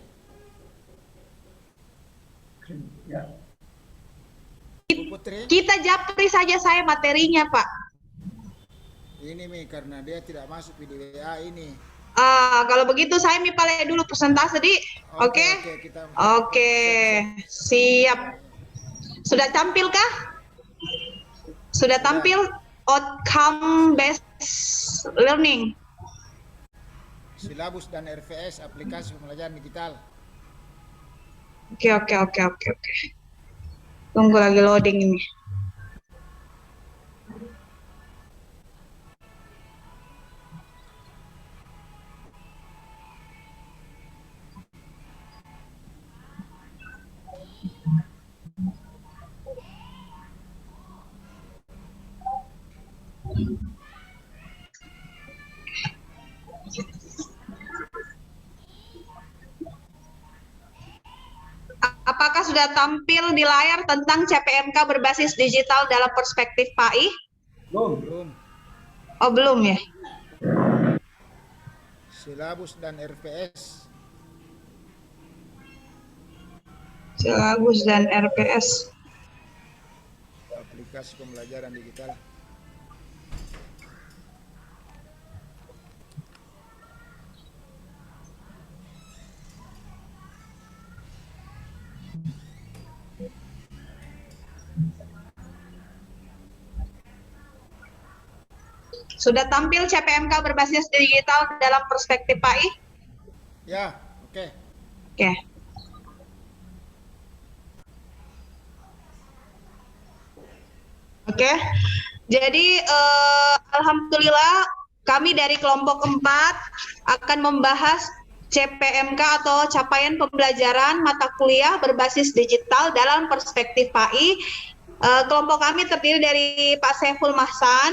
Ya. Putri, kita japri saja saya materinya, Pak. ini Mi karena dia tidak masuk di WA ini. Kalau begitu saya pale dulu persentase di. Oke. Kita Oke, siap. Sudah tampil kah? Sudah tampil outcome based learning. silabus dan RVS aplikasi pembelajaran digital. Oke. Tunggu lagi loading ini. Apakah sudah tampil di layar tentang CPMK berbasis digital dalam perspektif PAI? Belum. Oh, belum ya? Silabus dan RVS. Silabus dan RPS. Aplikasi pembelajaran digital. Sudah tampil CPMK berbasis digital dalam perspektif PAI? Ya, oke. Oke. Oke. Jadi alhamdulillah kami dari kelompok 4 akan membahas CPMK atau capaian pembelajaran mata kuliah berbasis digital dalam perspektif PAI. Kelompok kami terdiri dari Pak Saiful Mahsan,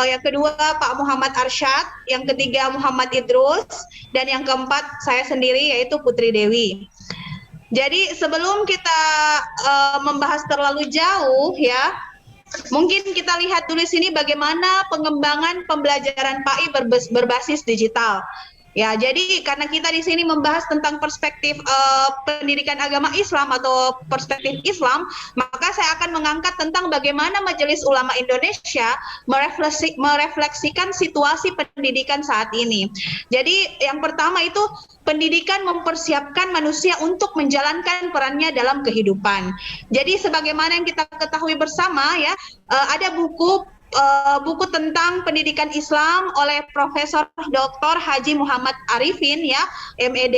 yang kedua Pak Muhammad Arsyad, yang ketiga Muhammad Idrus, dan yang keempat saya sendiri yaitu Putri Dewi. Jadi sebelum kita membahas terlalu jauh ya, mungkin kita lihat dulu sini bagaimana pengembangan pembelajaran PAI berbasis digital. Ya, jadi karena kita di sini membahas tentang perspektif pendidikan agama Islam atau perspektif Islam, maka saya akan mengangkat tentang bagaimana Majelis Ulama Indonesia merefleksikan situasi pendidikan saat ini. Jadi yang pertama itu pendidikan mempersiapkan manusia untuk menjalankan perannya dalam kehidupan. Jadi sebagaimana yang kita ketahui bersama ya, ada buku tentang pendidikan Islam oleh Profesor Dr. Haji Muhammad Arifin ya, MED,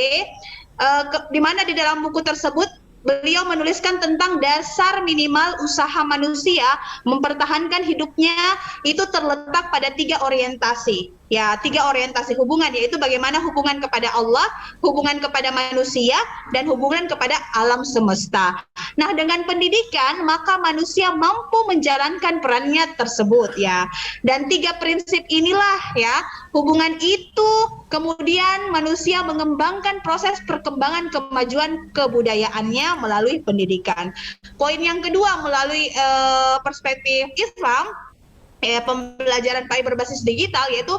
di mana di dalam buku tersebut beliau menuliskan tentang dasar minimal usaha manusia mempertahankan hidupnya itu terletak pada 3 orientasi. Ya, 3 orientasi hubungan, yaitu bagaimana hubungan kepada Allah, hubungan kepada manusia, dan hubungan kepada alam semesta. Nah, dengan pendidikan maka manusia mampu menjalankan perannya tersebut ya. Dan 3 prinsip inilah ya, hubungan itu kemudian manusia mengembangkan proses perkembangan kemajuan kebudayaannya melalui pendidikan. Poin yang kedua melalui perspektif Islam, pembelajaran PAI berbasis digital, yaitu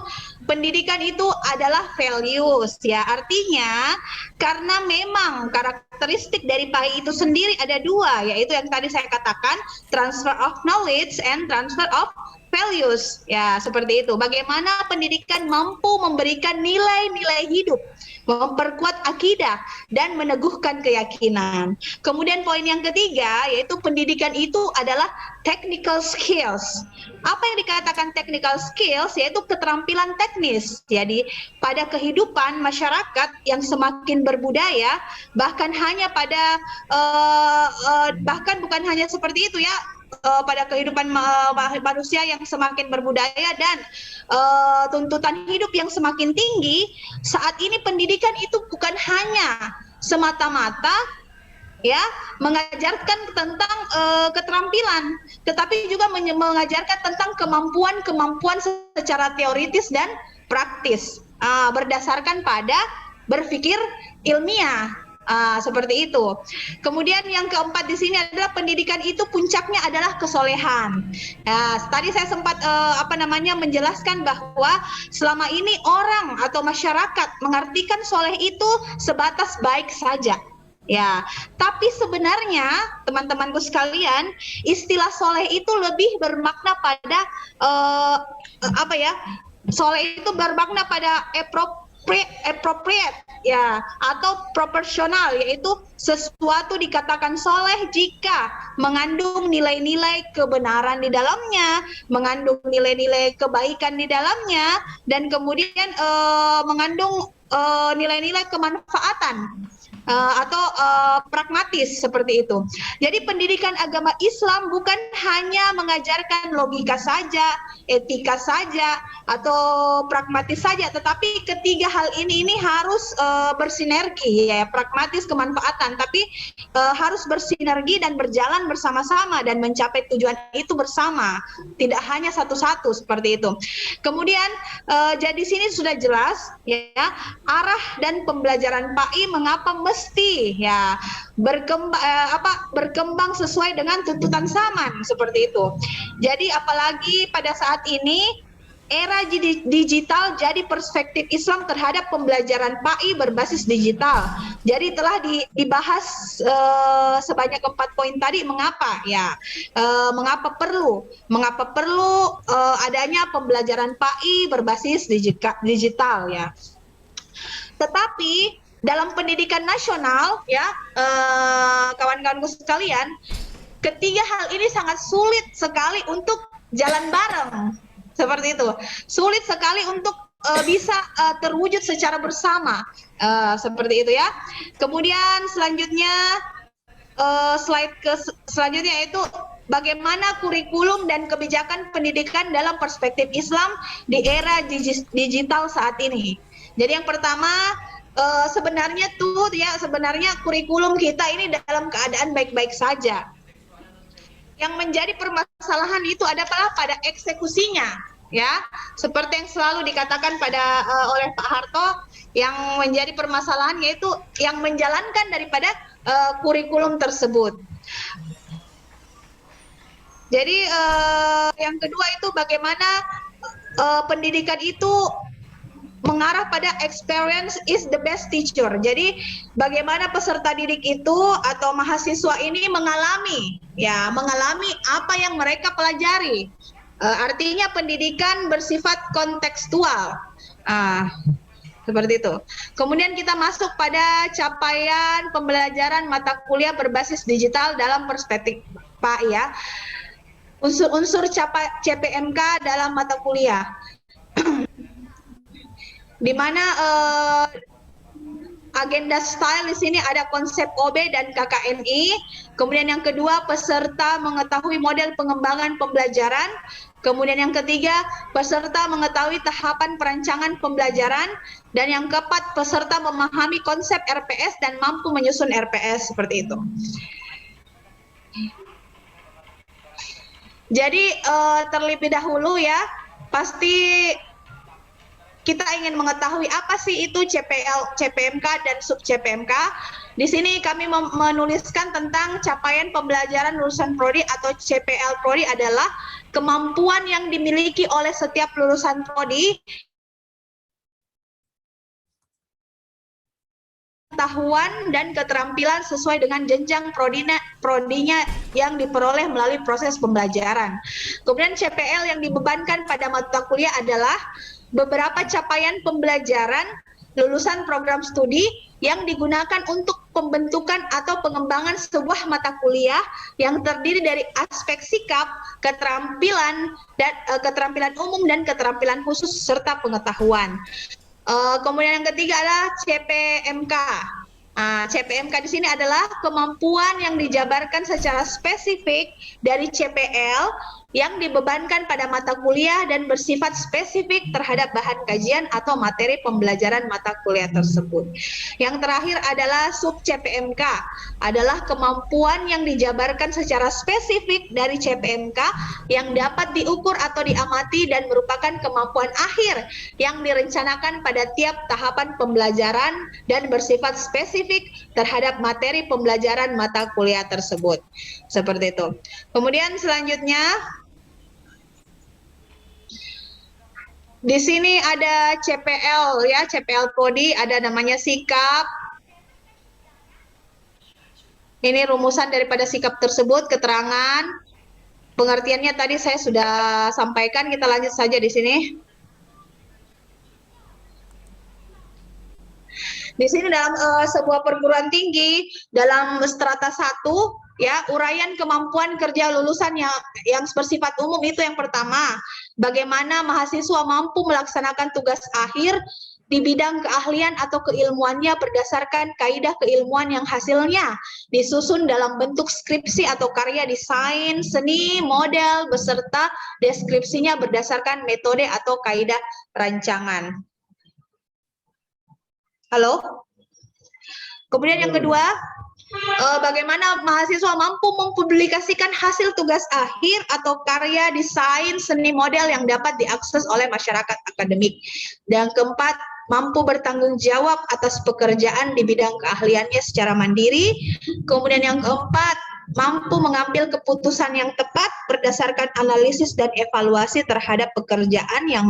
pendidikan itu adalah values ya. Artinya karena memang karakteristik dari PAI itu sendiri ada 2, yaitu yang tadi saya katakan transfer of knowledge and transfer of values ya, seperti itu. Bagaimana pendidikan mampu memberikan nilai-nilai hidup, memperkuat akidah dan meneguhkan keyakinan. Kemudian poin yang ketiga yaitu pendidikan itu adalah technical skills. Apa yang dikatakan technical skills? Yaitu keterampilan teknis. Jadi pada kehidupan masyarakat yang semakin berbudaya, bahkan bukan hanya seperti itu ya, pada kehidupan manusia yang semakin berbudaya dan tuntutan hidup yang semakin tinggi, saat ini pendidikan itu bukan hanya semata-mata ya mengajarkan tentang keterampilan, tetapi juga mengajarkan tentang kemampuan secara teoritis dan praktis, berdasarkan pada berpikir ilmiah. Seperti itu. Kemudian yang keempat di sini adalah pendidikan itu puncaknya adalah kesolehan. Tadi saya sempat menjelaskan bahwa selama ini orang atau masyarakat mengartikan soleh itu sebatas baik saja. Ya, tapi sebenarnya teman-temanku sekalian, istilah soleh itu lebih bermakna pada apa ya? Soleh itu bermakna pada appropriate ya, atau proporsional, yaitu sesuatu dikatakan soleh jika mengandung nilai-nilai kebenaran di dalamnya, mengandung nilai-nilai kebaikan di dalamnya, dan kemudian mengandung nilai-nilai kemanfaatan atau pragmatis seperti itu. Jadi pendidikan agama Islam bukan hanya mengajarkan logika saja, etika saja, atau pragmatis saja, tetapi ketiga hal ini harus bersinergi ya, pragmatis, kemanfaatan, tapi harus bersinergi dan berjalan bersama-sama dan mencapai tujuan itu bersama, tidak hanya satu-satu seperti itu. Kemudian jadi sini sudah jelas ya arah dan pembelajaran PAI mengapa mesti ya berkembang sesuai dengan tuntutan zaman seperti itu. Jadi apalagi pada saat ini era digital, jadi perspektif Islam terhadap pembelajaran PAI berbasis digital. Jadi telah dibahas sebanyak 4 poin tadi. Mengapa ya? Mengapa perlu adanya pembelajaran PAI berbasis digital ya? Tetapi dalam pendidikan nasional ya, kawan-kawanku sekalian, ketiga hal ini sangat sulit sekali untuk jalan bareng. Seperti itu, sulit sekali untuk bisa terwujud secara bersama, seperti itu ya. Kemudian selanjutnya slide selanjutnya yaitu bagaimana kurikulum dan kebijakan pendidikan dalam perspektif Islam di era digital saat ini. Jadi yang pertama sebenarnya kurikulum kita ini dalam keadaan baik-baik saja. Yang menjadi permasalahan itu adalah pada eksekusinya, ya, seperti yang selalu dikatakan oleh Pak Harto, yang menjadi permasalahan yaitu yang menjalankan daripada kurikulum tersebut. Jadi yang kedua itu bagaimana pendidikan itu mengarah pada experience is the best teacher. Jadi bagaimana peserta didik itu atau mahasiswa ini mengalami apa yang mereka pelajari. Artinya pendidikan bersifat kontekstual. Seperti itu. Kemudian kita masuk pada capaian pembelajaran mata kuliah berbasis digital dalam perspektif PAI ya. Unsur-unsur CPMK dalam mata kuliah. Di mana agenda style di sini ada konsep OB dan KKNI. Kemudian yang kedua, peserta mengetahui model pengembangan pembelajaran. Kemudian yang ketiga, peserta mengetahui tahapan perancangan pembelajaran. Dan yang keempat, peserta memahami konsep RPS dan mampu menyusun RPS, seperti itu. Jadi terlebih dahulu ya, pasti kita ingin mengetahui apa sih itu CPMK dan sub CPMK. Di sini kami menuliskan tentang capaian pembelajaran lulusan prodi atau CPL prodi adalah kemampuan yang dimiliki oleh setiap lulusan prodi, pengetahuan dan keterampilan sesuai dengan jenjang prodinya yang diperoleh melalui proses pembelajaran. Kemudian CPL yang dibebankan pada mata kuliah adalah beberapa capaian pembelajaran lulusan program studi yang digunakan untuk pembentukan atau pengembangan sebuah mata kuliah yang terdiri dari aspek sikap, keterampilan umum dan keterampilan khusus serta pengetahuan. Kemudian yang ketiga adalah CPMK. CPMK di sini adalah kemampuan yang dijabarkan secara spesifik dari CPL yang dibebankan pada mata kuliah dan bersifat spesifik terhadap bahan kajian atau materi pembelajaran mata kuliah tersebut. Yang terakhir adalah sub CPMK, adalah kemampuan yang dijabarkan secara spesifik dari CPMK yang dapat diukur atau diamati dan merupakan kemampuan akhir yang direncanakan pada tiap tahapan pembelajaran dan bersifat spesifik terhadap materi pembelajaran mata kuliah tersebut. Seperti itu. Kemudian selanjutnya di sini ada CPL ya, CPL prodi, ada namanya sikap, Ini rumusan daripada sikap tersebut, keterangan. Pengertiannya tadi saya sudah sampaikan, kita lanjut saja di sini. Di sini dalam sebuah perguruan tinggi, dalam strata 1, ya, uraian kemampuan kerja lulusan yang bersifat umum itu yang pertama. Bagaimana mahasiswa mampu melaksanakan tugas akhir di bidang keahlian atau keilmuannya berdasarkan kaidah keilmuan yang hasilnya disusun dalam bentuk skripsi atau karya desain, seni, model, beserta deskripsinya berdasarkan metode atau kaidah rancangan. Halo? Kemudian yang kedua, bagaimana mahasiswa mampu mempublikasikan hasil tugas akhir atau karya desain, seni, model yang dapat diakses oleh masyarakat akademik. Dan keempat, mampu bertanggung jawab atas pekerjaan di bidang keahliannya secara mandiri. Kemudian yang keempat, mampu mengambil keputusan yang tepat berdasarkan analisis dan evaluasi terhadap pekerjaan yang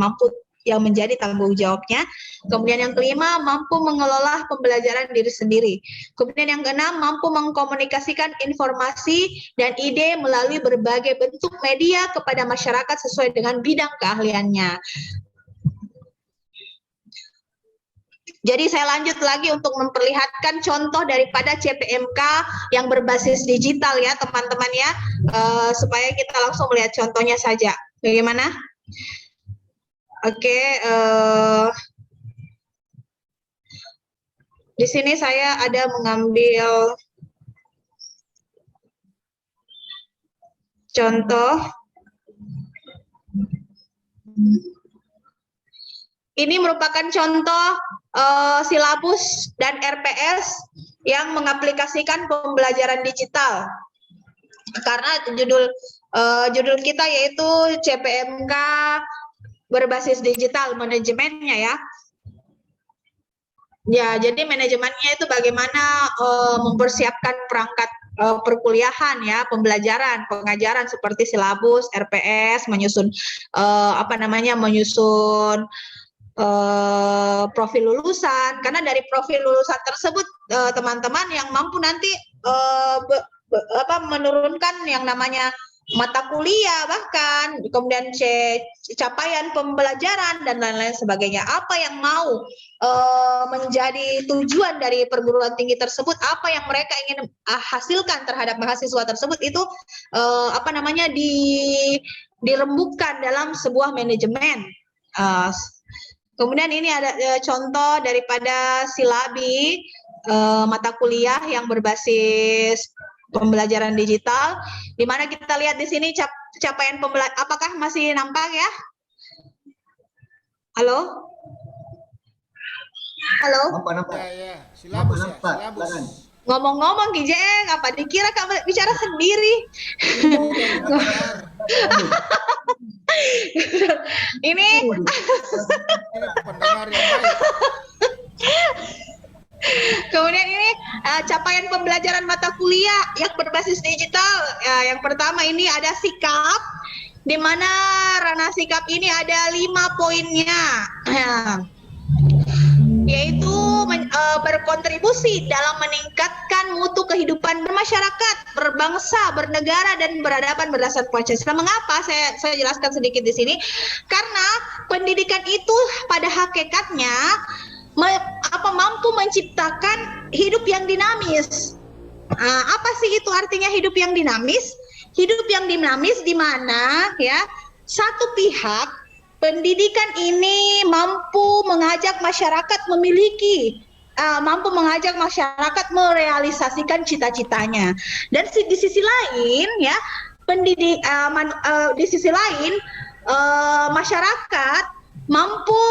menjadi tanggung jawabnya. Kemudian yang kelima, mampu mengelola pembelajaran diri sendiri. Kemudian yang keenam, mampu mengkomunikasikan informasi dan ide melalui berbagai bentuk media kepada masyarakat sesuai dengan bidang keahliannya. Jadi saya lanjut lagi untuk memperlihatkan contoh daripada CPMK yang berbasis digital ya teman-teman ya, supaya kita langsung melihat contohnya saja. Bagaimana? Oke, di sini saya ada mengambil contoh. Ini merupakan contoh silabus dan RPS yang mengaplikasikan pembelajaran digital. Karena judul kita yaitu CPMK berbasis digital manajemennya ya. Ya, jadi manajemennya itu bagaimana mempersiapkan perangkat perkuliahan ya, pembelajaran, pengajaran seperti silabus, RPS, menyusun menyusun profil lulusan. Karena dari profil lulusan tersebut teman-teman yang mampu nanti menurunkan yang namanya mata kuliah, bahkan kemudian capaian pembelajaran dan lain-lain sebagainya. Apa yang mau menjadi tujuan dari perguruan tinggi tersebut, apa yang mereka ingin hasilkan terhadap mahasiswa tersebut itu dirembukkan dalam sebuah manajemen. Kemudian ini ada contoh daripada silabi mata kuliah yang berbasis pembelajaran digital, di mana kita lihat di sini capaian pembelajaran. Apakah masih nampak ya? Halo? Halo? Nampak. Ya, silabus ya, silabus. Ngomong-ngomong Kijeng, apa dikira kamu bicara sendiri? Ini pendengar yang baik. Kemudian ini capaian pembelajaran mata kuliah yang berbasis digital. Yang pertama ini ada sikap, di mana ranah sikap ini ada 5 poinnya, yaitu berkontribusi dalam meningkatkan mutu kehidupan bermasyarakat, berbangsa, bernegara, dan berhadapan berdasarkan Pancasila. Mengapa saya jelaskan sedikit di sini? Karena pendidikan itu pada hakikatnya mampu menciptakan hidup yang dinamis. Apa sih itu artinya hidup yang dinamis? Hidup yang dinamis di mana ya satu pihak pendidikan ini mampu mengajak masyarakat mampu mengajak masyarakat merealisasikan cita-citanya. Dan di sisi lain ya di sisi lain masyarakat mampu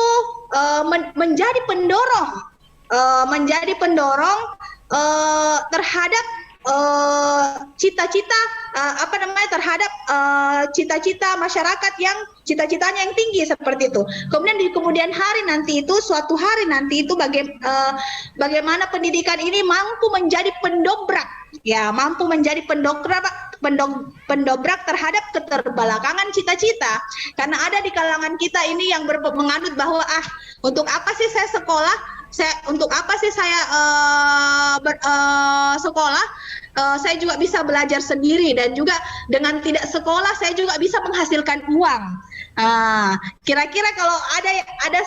menjadi pendorong terhadap terhadap cita-cita masyarakat yang cita-citanya yang tinggi seperti itu. Kemudian di kemudian hari nanti itu bagaimana pendidikan ini mampu menjadi pendobrak terhadap keterbelakangan cita-cita. Karena ada di kalangan kita ini yang menganut bahwa untuk apa sih saya sekolah? untuk apa sih saya sekolah? Saya juga bisa belajar sendiri, dan juga dengan tidak sekolah saya juga bisa menghasilkan uang. Kira-kira kalau ada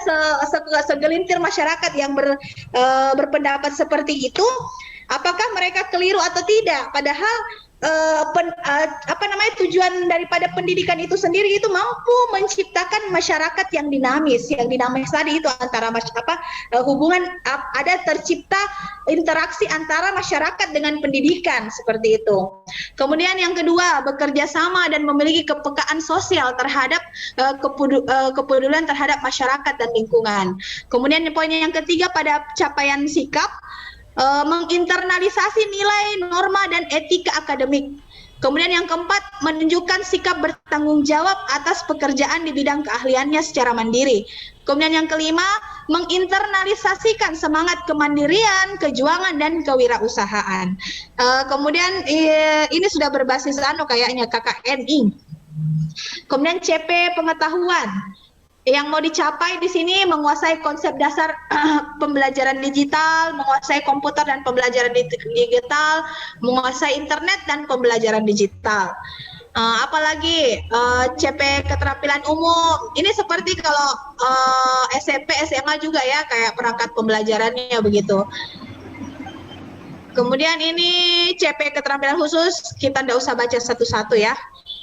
segelintir masyarakat yang berpendapat seperti itu, apakah mereka keliru atau tidak? Padahal tujuan daripada pendidikan itu sendiri itu mampu menciptakan masyarakat yang dinamis tadi itu, antara hubungan, ada tercipta interaksi antara masyarakat dengan pendidikan seperti itu. Kemudian yang kedua, bekerja sama dan memiliki kepekaan sosial terhadap kepedulian terhadap masyarakat dan lingkungan. Kemudian poinnya yang ketiga, pada capaian sikap, menginternalisasi nilai, norma, dan etika akademik. Kemudian yang keempat, menunjukkan sikap bertanggung jawab atas pekerjaan di bidang keahliannya secara mandiri. Kemudian yang kelima, menginternalisasikan semangat kemandirian, kejuangan, dan kewirausahaan. Kemudian ini sudah berbasis kayaknya KKNI. Kemudian CP pengetahuan. Yang mau dicapai di sini menguasai konsep dasar pembelajaran digital, menguasai komputer dan pembelajaran digital, menguasai internet dan pembelajaran digital. Apalagi CP keterampilan umum. Ini seperti kalau SMP, SMA juga ya, kayak perangkat pembelajarannya begitu. Kemudian ini CP keterampilan khusus, kita tidak usah baca satu-satu ya.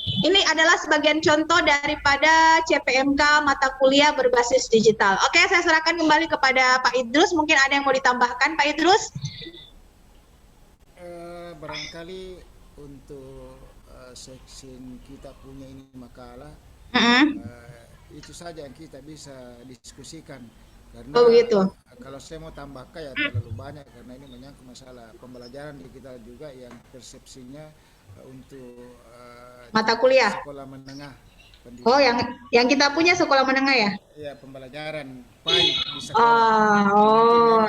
Ini adalah sebagian contoh daripada CPMK mata kuliah berbasis digital. Oke, saya serahkan kembali kepada Pak Idrus. Mungkin ada yang mau ditambahkan, Pak Idrus? Barangkali untuk seksi kita punya ini makalah, itu saja yang kita bisa diskusikan. Karena begitu. Kalau saya mau tambahkan ya terlalu banyak, karena ini menyangkut masalah pembelajaran digital juga yang persepsinya untuk mata kuliah sekolah menengah pendidikan. Oh, yang kita punya sekolah menengah ya? Iya, pembelajaran PAI di sekolah.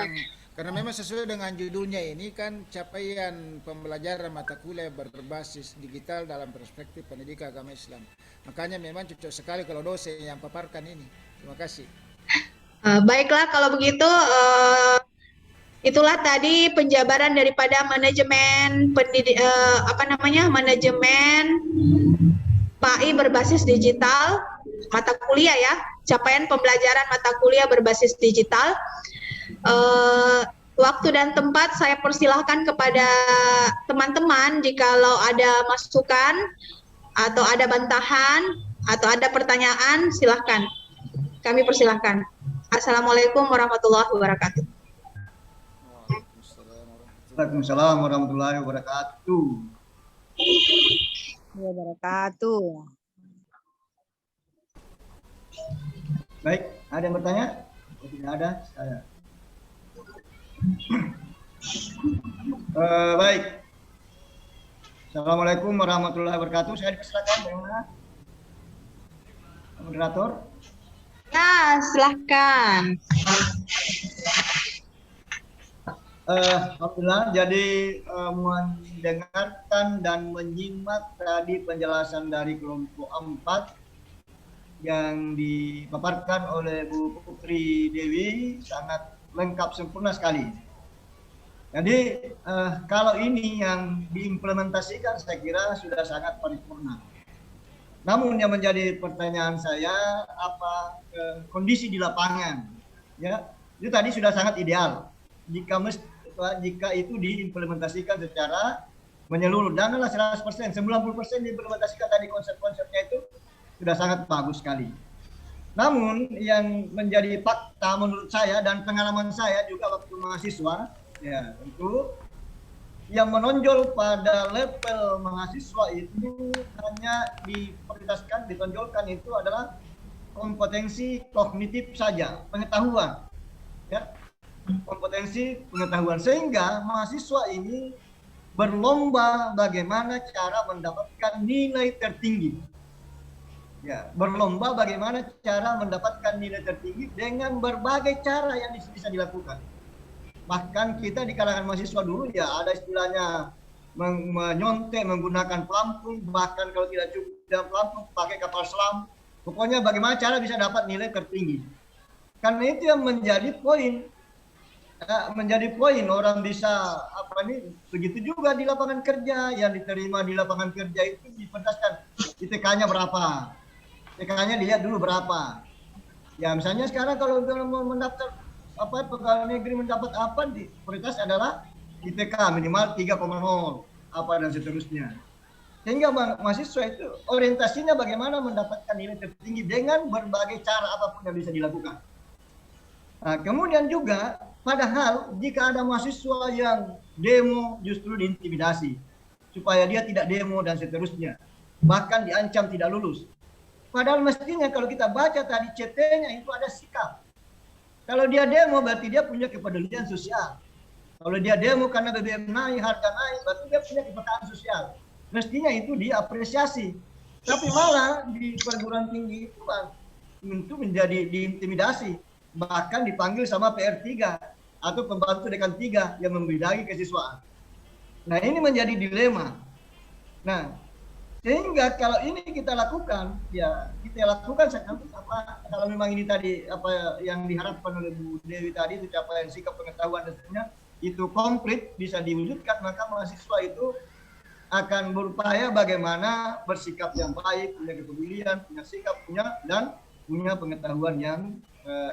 Karena memang sesuai dengan judulnya ini kan capaian pembelajaran mata kuliah berbasis digital dalam perspektif pendidikan agama Islam. Makanya memang cocok sekali kalau dosen yang paparkan ini. Terima kasih. Baiklah kalau begitu. Itulah tadi penjabaran daripada manajemen manajemen PAI berbasis digital mata kuliah ya, capaian pembelajaran mata kuliah berbasis digital. Waktu dan tempat saya persilahkan kepada teman-teman jikalau ada masukan atau ada bantahan atau ada pertanyaan, silahkan. Kami persilahkan. Assalamualaikum warahmatullahi wabarakatuh. Waalaikumsalam warahmatullahi wabarakatuh. Wabarakatuh. Baik, ada yang bertanya? Tidak ada, saya. Baik. Assalamualaikum warahmatullahi wabarakatuh. Saya dipersilakan, bagaimana? Moderator? Ya, silahkan. Alhamdulillah, jadi mendengarkan dan menyimak tadi penjelasan dari kelompok 4 yang dipaparkan oleh Bu Putri Dewi sangat lengkap, sempurna sekali. Jadi kalau ini yang diimplementasikan saya kira sudah sangat paripurna. Namun yang menjadi pertanyaan saya, apa kondisi di lapangan? Ya, itu tadi sudah sangat ideal. Jika itu diimplementasikan secara menyeluruh, janganlah 100%, 90% diimplementasikan tadi konsep-konsepnya itu sudah sangat bagus sekali. Namun yang menjadi fakta menurut saya dan pengalaman saya juga waktu mahasiswa, ya tentu yang menonjol pada level mahasiswa itu hanya ditonjolkan itu adalah kompetensi kognitif saja, pengetahuan, ya. Kompetensi pengetahuan, sehingga mahasiswa ini berlomba bagaimana cara mendapatkan nilai tertinggi. Ya, berlomba bagaimana cara mendapatkan nilai tertinggi dengan berbagai cara yang bisa dilakukan. Bahkan kita di kalangan mahasiswa dulu ya ada istilahnya menyontek menggunakan pelampung, bahkan kalau tidak cukup dengan pelampung pakai kapal selam. Pokoknya bagaimana cara bisa dapat nilai tertinggi. Karena itu yang menjadi poin menjadi poin orang bisa begitu juga di lapangan kerja, yang diterima di lapangan kerja itu dipentaskan ITK-nya berapa, ITK-nya dilihat dulu berapa. Ya misalnya sekarang kalau mau mendaftar pegawai negeri mendapat apa, di prioritas adalah ITK minimal 3,0 dan seterusnya. Sehingga mahasiswa itu orientasinya bagaimana mendapatkan nilai tertinggi dengan berbagai cara apapun yang bisa dilakukan. Nah, kemudian juga padahal jika ada mahasiswa yang demo justru diintimidasi supaya dia tidak demo dan seterusnya, bahkan diancam tidak lulus. Padahal mestinya kalau kita baca tadi CT-nya itu ada sikap. Kalau dia demo berarti dia punya kepedulian sosial. Kalau dia demo karena BBM naik, harga naik, berarti dia punya kepekaan sosial. Mestinya itu diapresiasi. Tapi malah di perguruan tinggi itu menjadi diintimidasi. Bahkan dipanggil sama PR3 atau pembantu dekan 3 yang membidai kesiswaan. Nah ini menjadi dilema. Nah sehingga kalau ini kita lakukan, ya kita lakukan kalau memang ini tadi yang diharapkan oleh Bu Dewi tadi, itu capaian sikap pengetahuan dan sebagainya itu komplit bisa diwujudkan, maka mahasiswa itu akan berupaya bagaimana bersikap yang baik, punya kepedulian, punya sikap, punya pengetahuan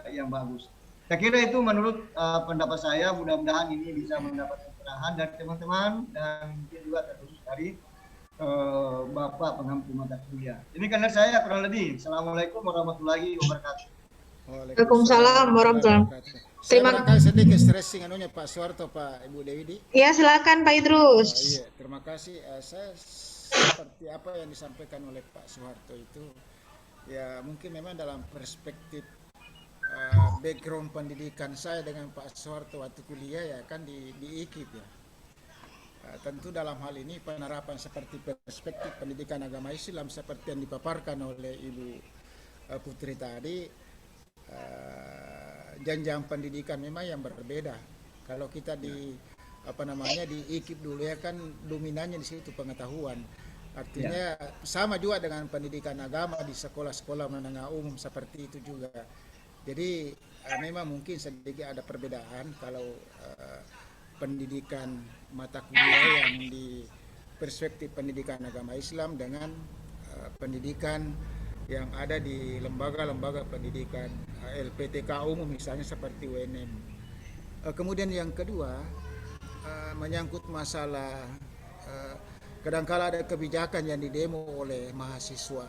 yang bagus. Saya kira itu menurut pendapat saya. Mudah-mudahan ini bisa mendapat pencerahan dari teman-teman dan mungkin juga terkhusus dari Bapak pengampu mata kuliah. Ini karena saya kurang lebih. Assalamualaikum warahmatullahi wabarakatuh. Waalaikumsalam warahmatullahi wabarakatuh. Terima kasih. Sedikit stressing anunya Pak Suharto, Pak Ibu Dewi. Ya silakan Pak Idrus. Iya, terima kasih. Saya seperti apa yang disampaikan oleh Pak Suharto itu, ya mungkin memang dalam perspektif background pendidikan saya dengan Pak Suharto waktu kuliah ya kan di IKIP ya. Tentu dalam hal ini penerapan seperti perspektif pendidikan agama Islam seperti yang dipaparkan oleh Ibu Putri tadi, jenjang pendidikan memang yang berbeda. Kalau kita di IKIP dulu ya kan dominannya di situ pengetahuan. Artinya sama juga dengan pendidikan agama di sekolah-sekolah menengah umum seperti itu juga. Jadi memang mungkin sedikit ada perbedaan kalau pendidikan mata kuliah yang di perspektif pendidikan agama Islam dengan pendidikan yang ada di lembaga-lembaga pendidikan LPTK umum misalnya seperti UNM. Kemudian yang kedua menyangkut masalah kadangkala ada kebijakan yang didemo oleh mahasiswa.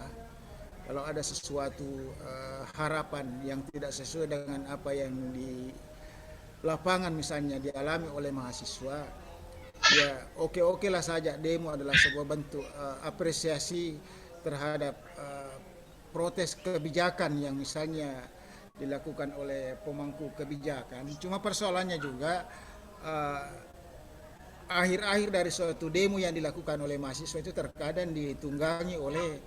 Kalau ada sesuatu harapan yang tidak sesuai dengan apa yang di lapangan misalnya dialami oleh mahasiswa, ya oke lah saja, demo adalah sebuah bentuk apresiasi terhadap protes kebijakan yang misalnya dilakukan oleh pemangku kebijakan. Cuma persoalannya juga akhir-akhir dari suatu demo yang dilakukan oleh mahasiswa itu terkadang ditunggangi oleh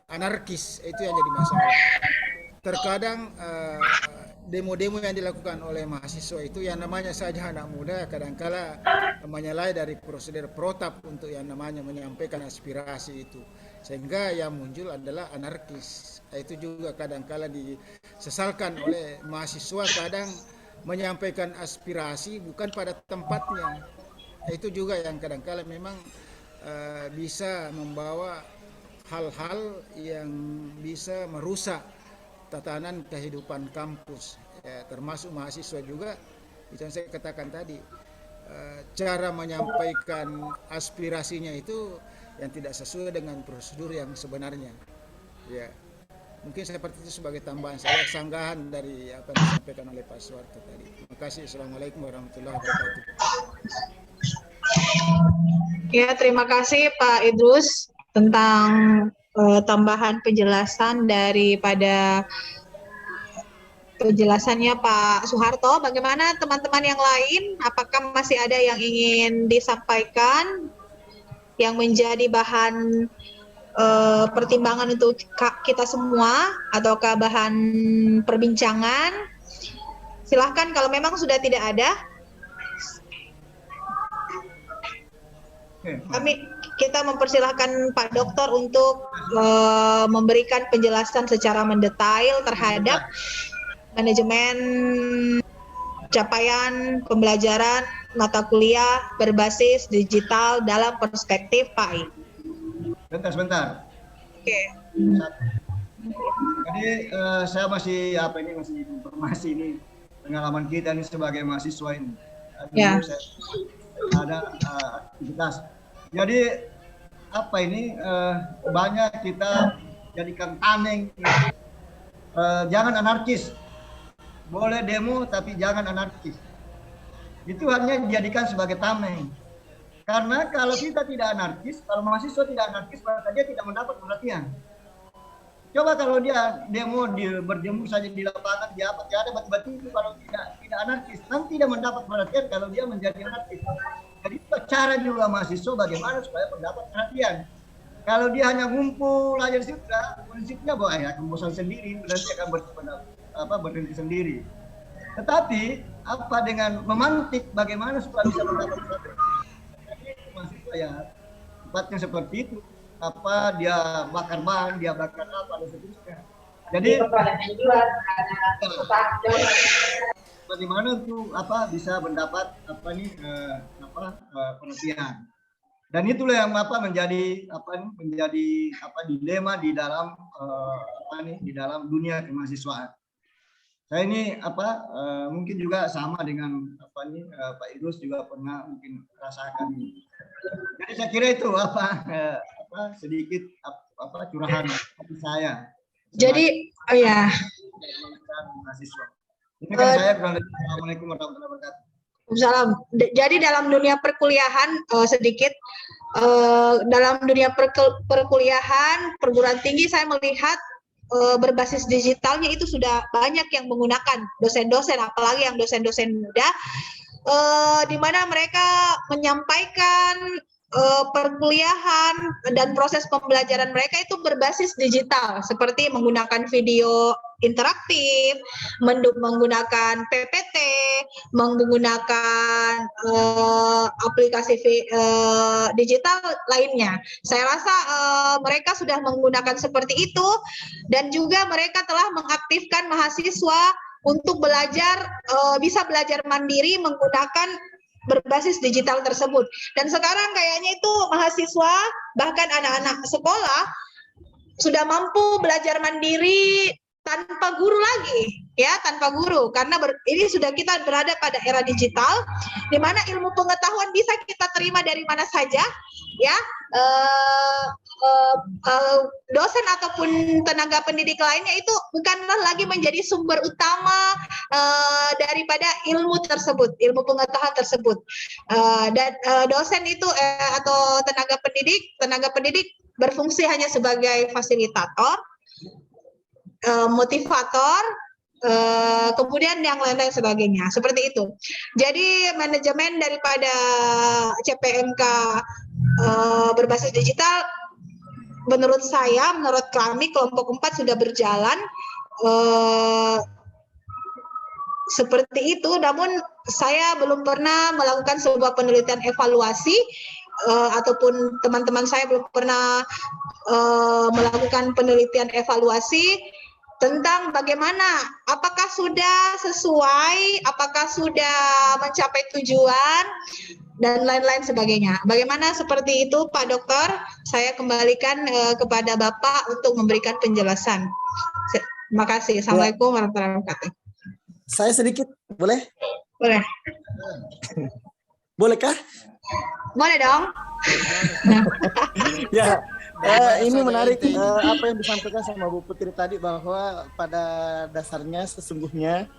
anarkis. Itu yang jadi masalah. Terkadang demo-demo yang dilakukan oleh mahasiswa itu yang namanya saja anak muda kadangkala menyalahi dari prosedur protap untuk yang namanya menyampaikan aspirasi itu, sehingga yang muncul adalah anarkis. Itu juga kadangkala disesalkan oleh mahasiswa, kadang menyampaikan aspirasi bukan pada tempatnya. Itu juga yang kadangkala memang bisa membawa hal-hal yang bisa merusak tatanan kehidupan kampus, ya, termasuk mahasiswa juga. Itu yang saya katakan tadi, cara menyampaikan aspirasinya itu yang tidak sesuai dengan prosedur yang sebenarnya. Ya, mungkin seperti itu sebagai tambahan saya, sanggahan dari apa yang disampaikan oleh Pak Suharto tadi. Terima kasih. Assalamualaikum warahmatullahi wabarakatuh. Ya, terima kasih Pak Idrus tentang tambahan penjelasan daripada penjelasannya Pak Suharto. Bagaimana teman-teman yang lain? Apakah masih ada yang ingin disampaikan yang menjadi bahan pertimbangan untuk kita semua ataukah bahan perbincangan? Silahkan kalau memang sudah tidak ada. Kita mempersilahkan Pak Dokter untuk memberikan penjelasan secara mendetail terhadap manajemen capaian pembelajaran mata kuliah berbasis digital dalam perspektif PAI. Sebentar. Oke. Jadi saya masih masih informasi ini pengalaman kita ini sebagai mahasiswa ini. Ya. Saya ada aktivitas. Jadi banyak kita jadikan tameng. Jangan anarkis. Boleh demo tapi jangan anarkis. Itu hanya dijadikan sebagai tameng. Karena kalau kita tidak anarkis, kalau mahasiswa tidak anarkis, maka dia tidak mendapat perhatian. Coba kalau dia demo, berjemur saja di lapangan, dia ada batu-batu, kalau tidak anarkis, nanti tidak mendapat perhatian kalau dia menjadi anarkis. Jadi cara juga mahasiswa bagaimana supaya mendapat perhatian. Kalau dia hanya ngumpul aja di situ, prinsipnya bahwa akan bosan sendiri, nanti akan berhenti sendiri. Tetapi dengan memantik bagaimana supaya bisa mendapat perhatian. Jadi mahasiswa ya tempatnya seperti itu. Dia bakar ban, dia bakar apa dan seterusnya. Jadi bagaimana untuk bisa mendapat perhatian. Dan itulah yang menjadi dilema di dalam di dalam dunia kemahasiswaan. Saya ini mungkin juga sama dengan Pak Idrus juga pernah mungkin rasakan ini. Jadi saya kira itu sedikit curahan saya. Jadi ya. Mahasiswa. Ini kan saya kurang lebih. Assalamualaikum warahmatullahi wabarakatuh. Salam. Jadi dalam dunia perkuliahan dalam dunia perkuliahan perguruan tinggi saya melihat berbasis digitalnya itu sudah banyak yang menggunakan dosen-dosen, apalagi yang dosen-dosen muda, di mana mereka menyampaikan perkuliahan dan proses pembelajaran mereka itu berbasis digital, seperti menggunakan video interaktif, menggunakan PPT, menggunakan aplikasi digital lainnya. Saya rasa mereka sudah menggunakan seperti itu, dan juga mereka telah mengaktifkan mahasiswa untuk belajar, bisa belajar mandiri menggunakan berbasis digital tersebut. Dan sekarang kayaknya itu mahasiswa, bahkan anak-anak sekolah sudah mampu belajar mandiri tanpa guru lagi, ya, tanpa guru, karena ini sudah kita berada pada era digital, di mana ilmu pengetahuan bisa kita terima dari mana saja, ya. Dosen ataupun tenaga pendidik lainnya itu bukanlah lagi menjadi sumber utama daripada ilmu tersebut, ilmu pengetahuan tersebut. Dan dosen itu atau tenaga pendidik berfungsi hanya sebagai fasilitator, motivator, kemudian yang lain-lain sebagainya, seperti itu. Jadi manajemen daripada CPMK berbasis digital, menurut saya, menurut kami kelompok 4 sudah berjalan seperti itu. Namun saya belum pernah melakukan sebuah penelitian evaluasi, ataupun teman-teman saya belum pernah melakukan penelitian evaluasi tentang bagaimana, apakah sudah sesuai, apakah sudah mencapai tujuan, dan lain-lain sebagainya. Bagaimana seperti itu, Pak Dokter? Saya kembalikan kepada Bapak untuk memberikan penjelasan. Terima kasih. Assalamualaikum warahmatullahi wabarakatuh. Saya sedikit, boleh? Boleh. Bolehkah? Boleh dong. Ya, ini menarik apa yang disampaikan sama Bu Putri tadi, bahwa pada dasarnya sesungguhnya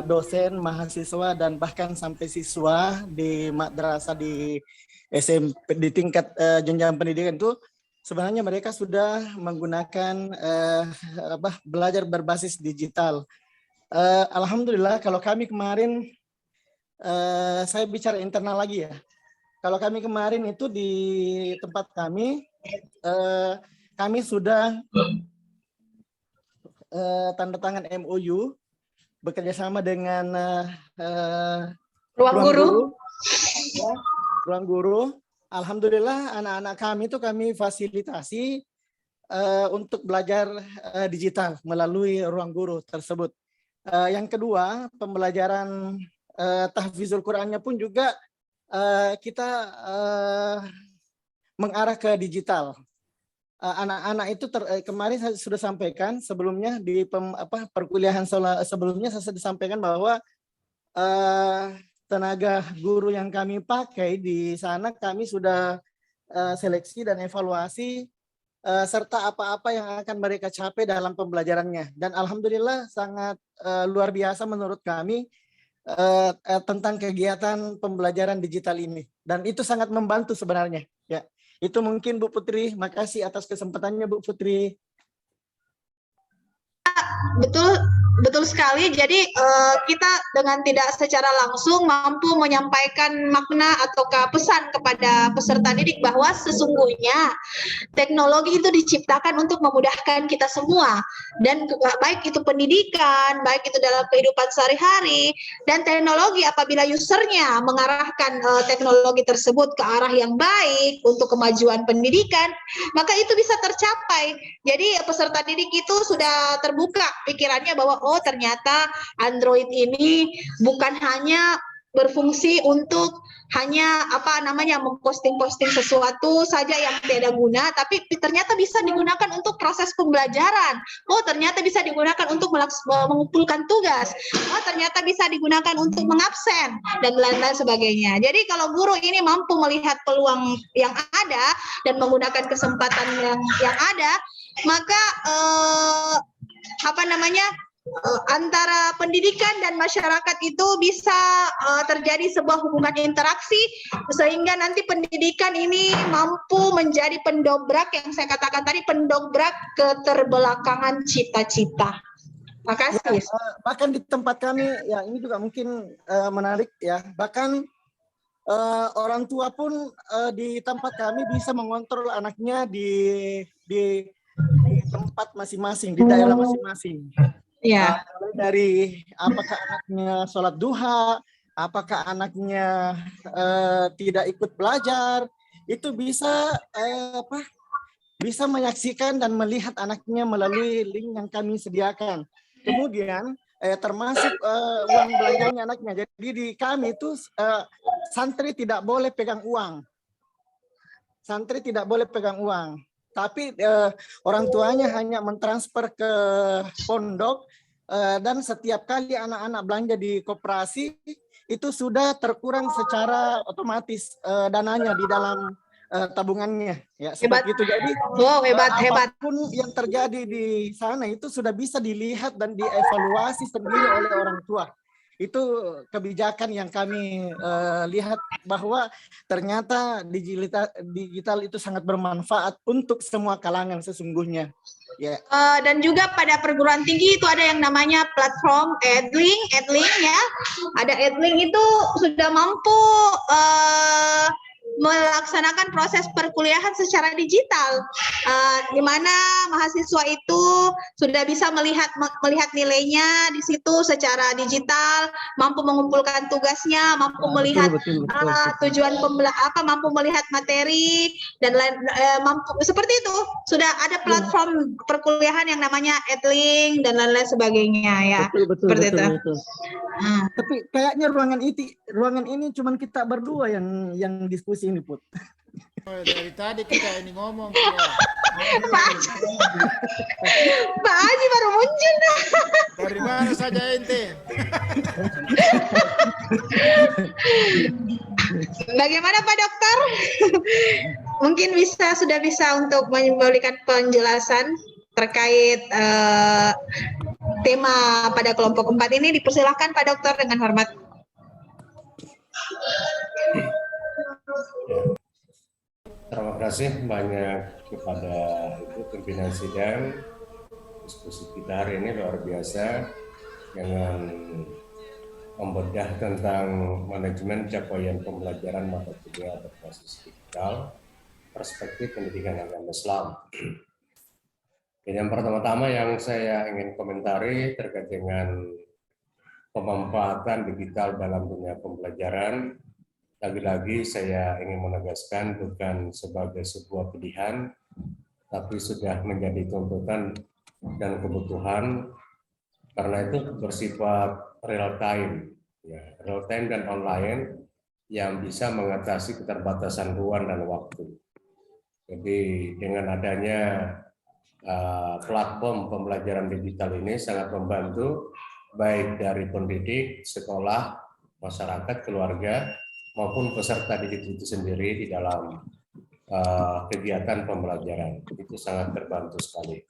dosen, mahasiswa, dan bahkan sampai siswa di madrasah, di SMP, di tingkat jenjang pendidikan itu sebenarnya mereka sudah menggunakan belajar berbasis digital. Alhamdulillah, kalau kami kemarin, saya bicara internal lagi ya. Kalau kami kemarin itu di tempat kami, kami sudah tanda tangan MOU bekerjasama dengan Ruang Guru. Alhamdulillah, anak-anak kami itu kami fasilitasi untuk belajar digital melalui Ruang Guru tersebut. Yang kedua, pembelajaran tahfizul Qurannya pun juga kita mengarah ke digital. Anak-anak itu kemarin saya sudah sampaikan sebelumnya di perkuliahan sebelumnya saya sudah sampaikan bahwa tenaga guru yang kami pakai di sana kami sudah seleksi dan evaluasi serta apa-apa yang akan mereka capai dalam pembelajarannya, dan alhamdulillah sangat luar biasa menurut kami tentang kegiatan pembelajaran digital ini, dan itu sangat membantu sebenarnya. Ya, itu mungkin Bu Putri. Makasih atas kesempatannya Bu Putri. Betul sekali. Jadi kita dengan tidak secara langsung mampu menyampaikan makna atau pesan kepada peserta didik bahwa sesungguhnya teknologi itu diciptakan untuk memudahkan kita semua, dan baik itu pendidikan, baik itu dalam kehidupan sehari-hari, dan teknologi apabila usernya mengarahkan teknologi tersebut ke arah yang baik untuk kemajuan pendidikan, maka itu bisa tercapai. Jadi peserta didik itu sudah terbuka pikirannya bahwa oh ternyata Android ini bukan hanya berfungsi untuk hanya memposting-posting sesuatu saja yang tidak guna, tapi ternyata bisa digunakan untuk proses pembelajaran. Oh, ternyata bisa digunakan untuk mengumpulkan tugas. Oh, ternyata bisa digunakan untuk mengabsen dan lain-lain sebagainya. Jadi kalau guru ini mampu melihat peluang yang ada dan menggunakan kesempatan yang ada, maka antara pendidikan dan masyarakat itu bisa terjadi sebuah hubungan interaksi, sehingga nanti pendidikan ini mampu menjadi pendobrak, yang saya katakan tadi, pendobrak keterbelakangan cita-cita. Makasih. Bahkan di tempat kami, ya ini juga mungkin menarik ya, bahkan orang tua pun di tempat kami bisa mengontrol anaknya di tempat masing-masing, di daerah masing-masing. Ya. Dari apakah anaknya sholat duha, apakah anaknya tidak ikut belajar, itu bisa bisa menyaksikan dan melihat anaknya melalui link yang kami sediakan. Kemudian termasuk uang belanjanya anaknya. Jadi di kami itu santri tidak boleh pegang uang. Santri tidak boleh pegang uang. Tapi orang tuanya hanya mentransfer ke pondok, dan setiap kali anak-anak belanja di koperasi itu sudah terkurang secara otomatis dananya di dalam tabungannya, ya seperti itu. Jadi apapun yang terjadi di sana itu sudah bisa dilihat dan dievaluasi sendiri oleh orang tua. Itu kebijakan yang kami lihat bahwa ternyata digital itu sangat bermanfaat untuk semua kalangan sesungguhnya. Yeah. Dan juga pada perguruan tinggi itu ada yang namanya platform Edlink ya. Ada Edlink itu sudah mampu melaksanakan proses perkuliahan secara digital, di mana mahasiswa itu sudah bisa melihat nilainya di situ secara digital, mampu mengumpulkan tugasnya, mampu melihat tujuan mampu melihat materi dan lain, mampu seperti itu. Sudah ada platform perkuliahan yang namanya Edlink dan lain-lain sebagainya ya. Betul. Tapi kayaknya ruangan ini cuma kita berdua yang diskusi ini, Put. Dari tadi kita ini ngomong. Pak Haji baru muncul. Dari mana saja ente? Bagaimana Pak Dokter? Mungkin sudah bisa untuk memberikan penjelasan terkait tema pada kelompok 4 ini. Dipersilakan Pak Dokter dengan hormat. Terima kasih banyak kepada pimpinan sidang. Diskusi kita hari ini luar biasa dengan membedah tentang manajemen capaian pembelajaran mata kuliah berbasis digital, perspektif pendidikan agama Islam. Yang pertama-tama yang saya ingin komentari terkait dengan pemanfaatan digital dalam dunia pembelajaran. Lagi-lagi saya ingin menegaskan bukan sebagai sebuah pilihan, tapi sudah menjadi tuntutan dan kebutuhan karena itu bersifat real time, ya, real time dan online yang bisa mengatasi keterbatasan ruang dan waktu. Jadi dengan adanya platform pembelajaran digital ini sangat membantu baik dari pendidik, sekolah, masyarakat, keluarga, maupun peserta didik itu sendiri di dalam kegiatan pembelajaran. Itu sangat terbantu sekali.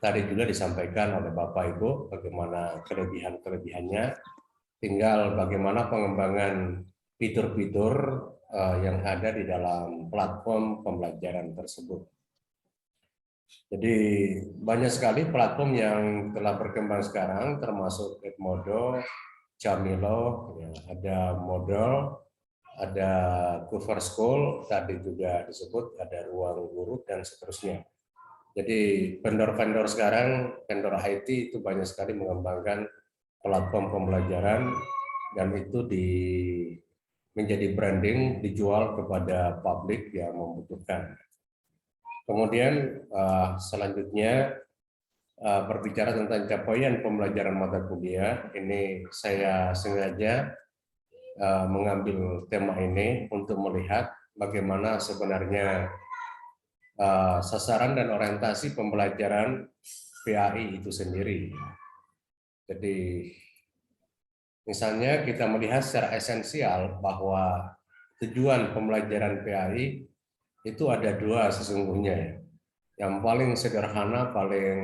Tadi juga disampaikan oleh Bapak Ibu bagaimana kelebihan-kelebihannya, tinggal bagaimana pengembangan fitur-fitur yang ada di dalam platform pembelajaran tersebut. Jadi banyak sekali platform yang telah berkembang sekarang, termasuk Edmodo, Jamilo, ya, ada Moodle, ada Cover School, tadi juga disebut ada Ruang Guru dan seterusnya. Jadi vendor-vendor sekarang, vendor IT itu banyak sekali mengembangkan platform pembelajaran dan itu menjadi branding, dijual kepada publik yang membutuhkan. Kemudian selanjutnya berbicara tentang capaian pembelajaran mata kuliah, ini saya sengaja mengambil tema ini untuk melihat bagaimana sebenarnya sasaran dan orientasi pembelajaran PAI itu sendiri. Jadi misalnya kita melihat secara esensial bahwa tujuan pembelajaran PAI itu ada dua sesungguhnya. Yang paling sederhana, paling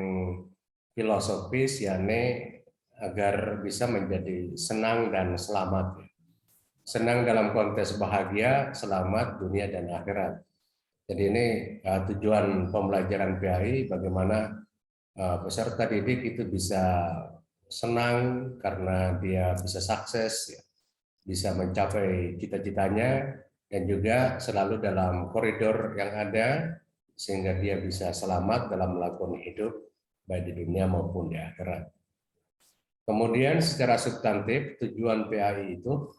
filosofis, yakni agar bisa menjadi senang dan selamat. Senang dalam konteks bahagia, selamat dunia dan akhirat. Jadi ini tujuan pembelajaran PAI, bagaimana peserta didik itu bisa senang karena dia bisa sukses, bisa mencapai cita-citanya, dan juga selalu dalam koridor yang ada sehingga dia bisa selamat dalam melakukan hidup baik di dunia maupun di akhirat. Kemudian secara substantif tujuan PAI itu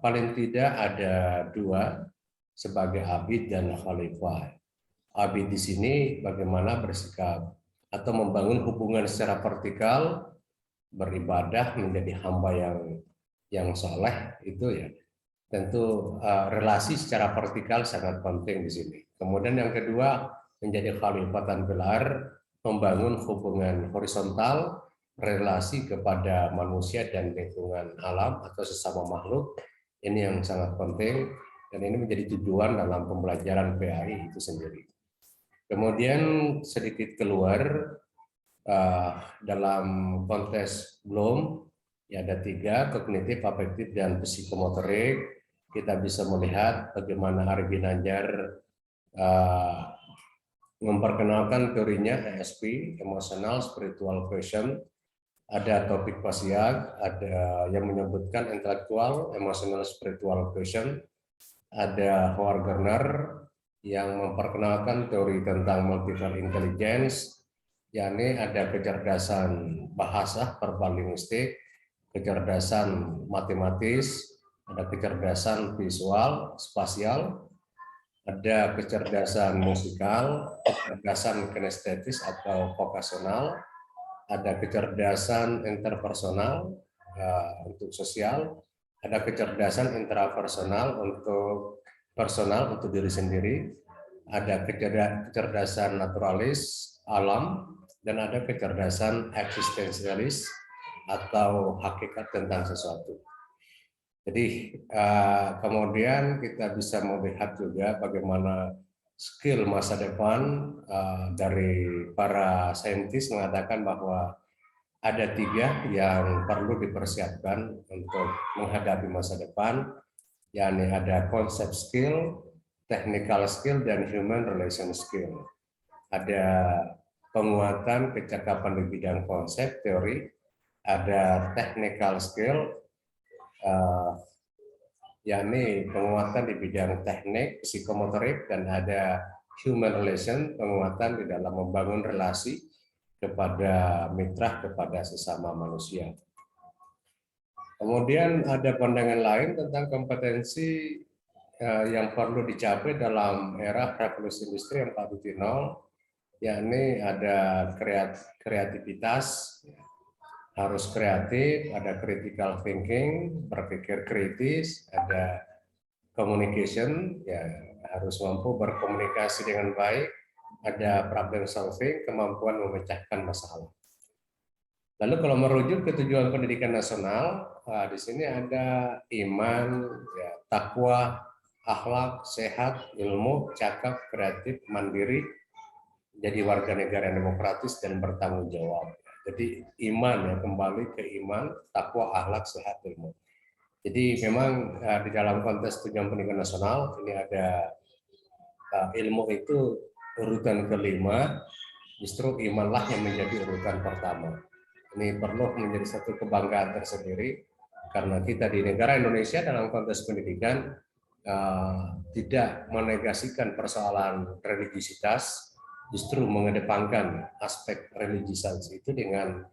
paling tidak ada dua sebagai abid dan khalifah. Abid di sini bagaimana bersikap atau membangun hubungan secara vertikal, beribadah menjadi hamba yang saleh itu ya. Tentu relasi secara vertikal sangat penting di sini. Kemudian yang kedua menjadi khalifatan pilar, membangun hubungan horizontal, relasi kepada manusia dan lingkungan alam atau sesama makhluk. Ini yang sangat penting dan ini menjadi tujuan dalam pembelajaran PAI itu sendiri. Kemudian sedikit keluar dalam konteks Bloom, ya ada 3, kognitif, afektif, dan psikomotorik. Kita bisa melihat bagaimana Ari Ginanjar memperkenalkan teorinya ESP, Emotional Spiritual Quotient. Ada Topik Pasiag, ada yang menyebutkan Intellectual Emotional Spiritual Quotient. Ada Howard Gardner yang memperkenalkan teori tentang multiple intelligence, yakni ada kecerdasan bahasa verbal linguistik, kecerdasan matematis, ada kecerdasan visual, spasial, ada kecerdasan musikal, kecerdasan kinestetis atau vokasional, ada kecerdasan interpersonal untuk sosial, ada kecerdasan intrapersonal untuk personal untuk diri sendiri, ada kecerdasan naturalis alam, dan ada kecerdasan eksistensialis atau hakikat tentang sesuatu. Jadi kemudian kita bisa melihat juga bagaimana skill masa depan dari para saintis mengatakan bahwa ada 3 yang perlu dipersiapkan untuk menghadapi masa depan, yakni ada konsep skill, technical skill, dan human relation skill. Ada penguatan kecakapan di bidang konsep, teori, ada technical skill, yakni penguatan di bidang teknik, psikomotorik, dan ada human relation, penguatan di dalam membangun relasi kepada mitra, kepada sesama manusia. Kemudian ada pandangan lain tentang kompetensi yang perlu dicapai dalam era revolusi industri 4.0, yakni ada kreativitas, harus kreatif, ada critical thinking, berpikir kritis, ada communication, ya harus mampu berkomunikasi dengan baik, ada problem solving, kemampuan memecahkan masalah. Lalu kalau merujuk ke tujuan pendidikan nasional, di sini ada iman, ya, takwa, akhlak, sehat, ilmu, cakap, kreatif, mandiri, jadi warga negara yang demokratis dan bertanggung jawab. Jadi iman, ya, kembali ke iman, takwa, akhlak, sehat, ilmu. Jadi memang di dalam konteks tujuan pendidikan nasional ini ada ilmu itu urutan kelima, justru imanlah yang menjadi urutan pertama. Ini perlu menjadi satu kebanggaan tersendiri karena kita di negara Indonesia dalam konteks pendidikan tidak menegasikan persoalan religiusitas, justru mengedepankan aspek religiusitas itu dengan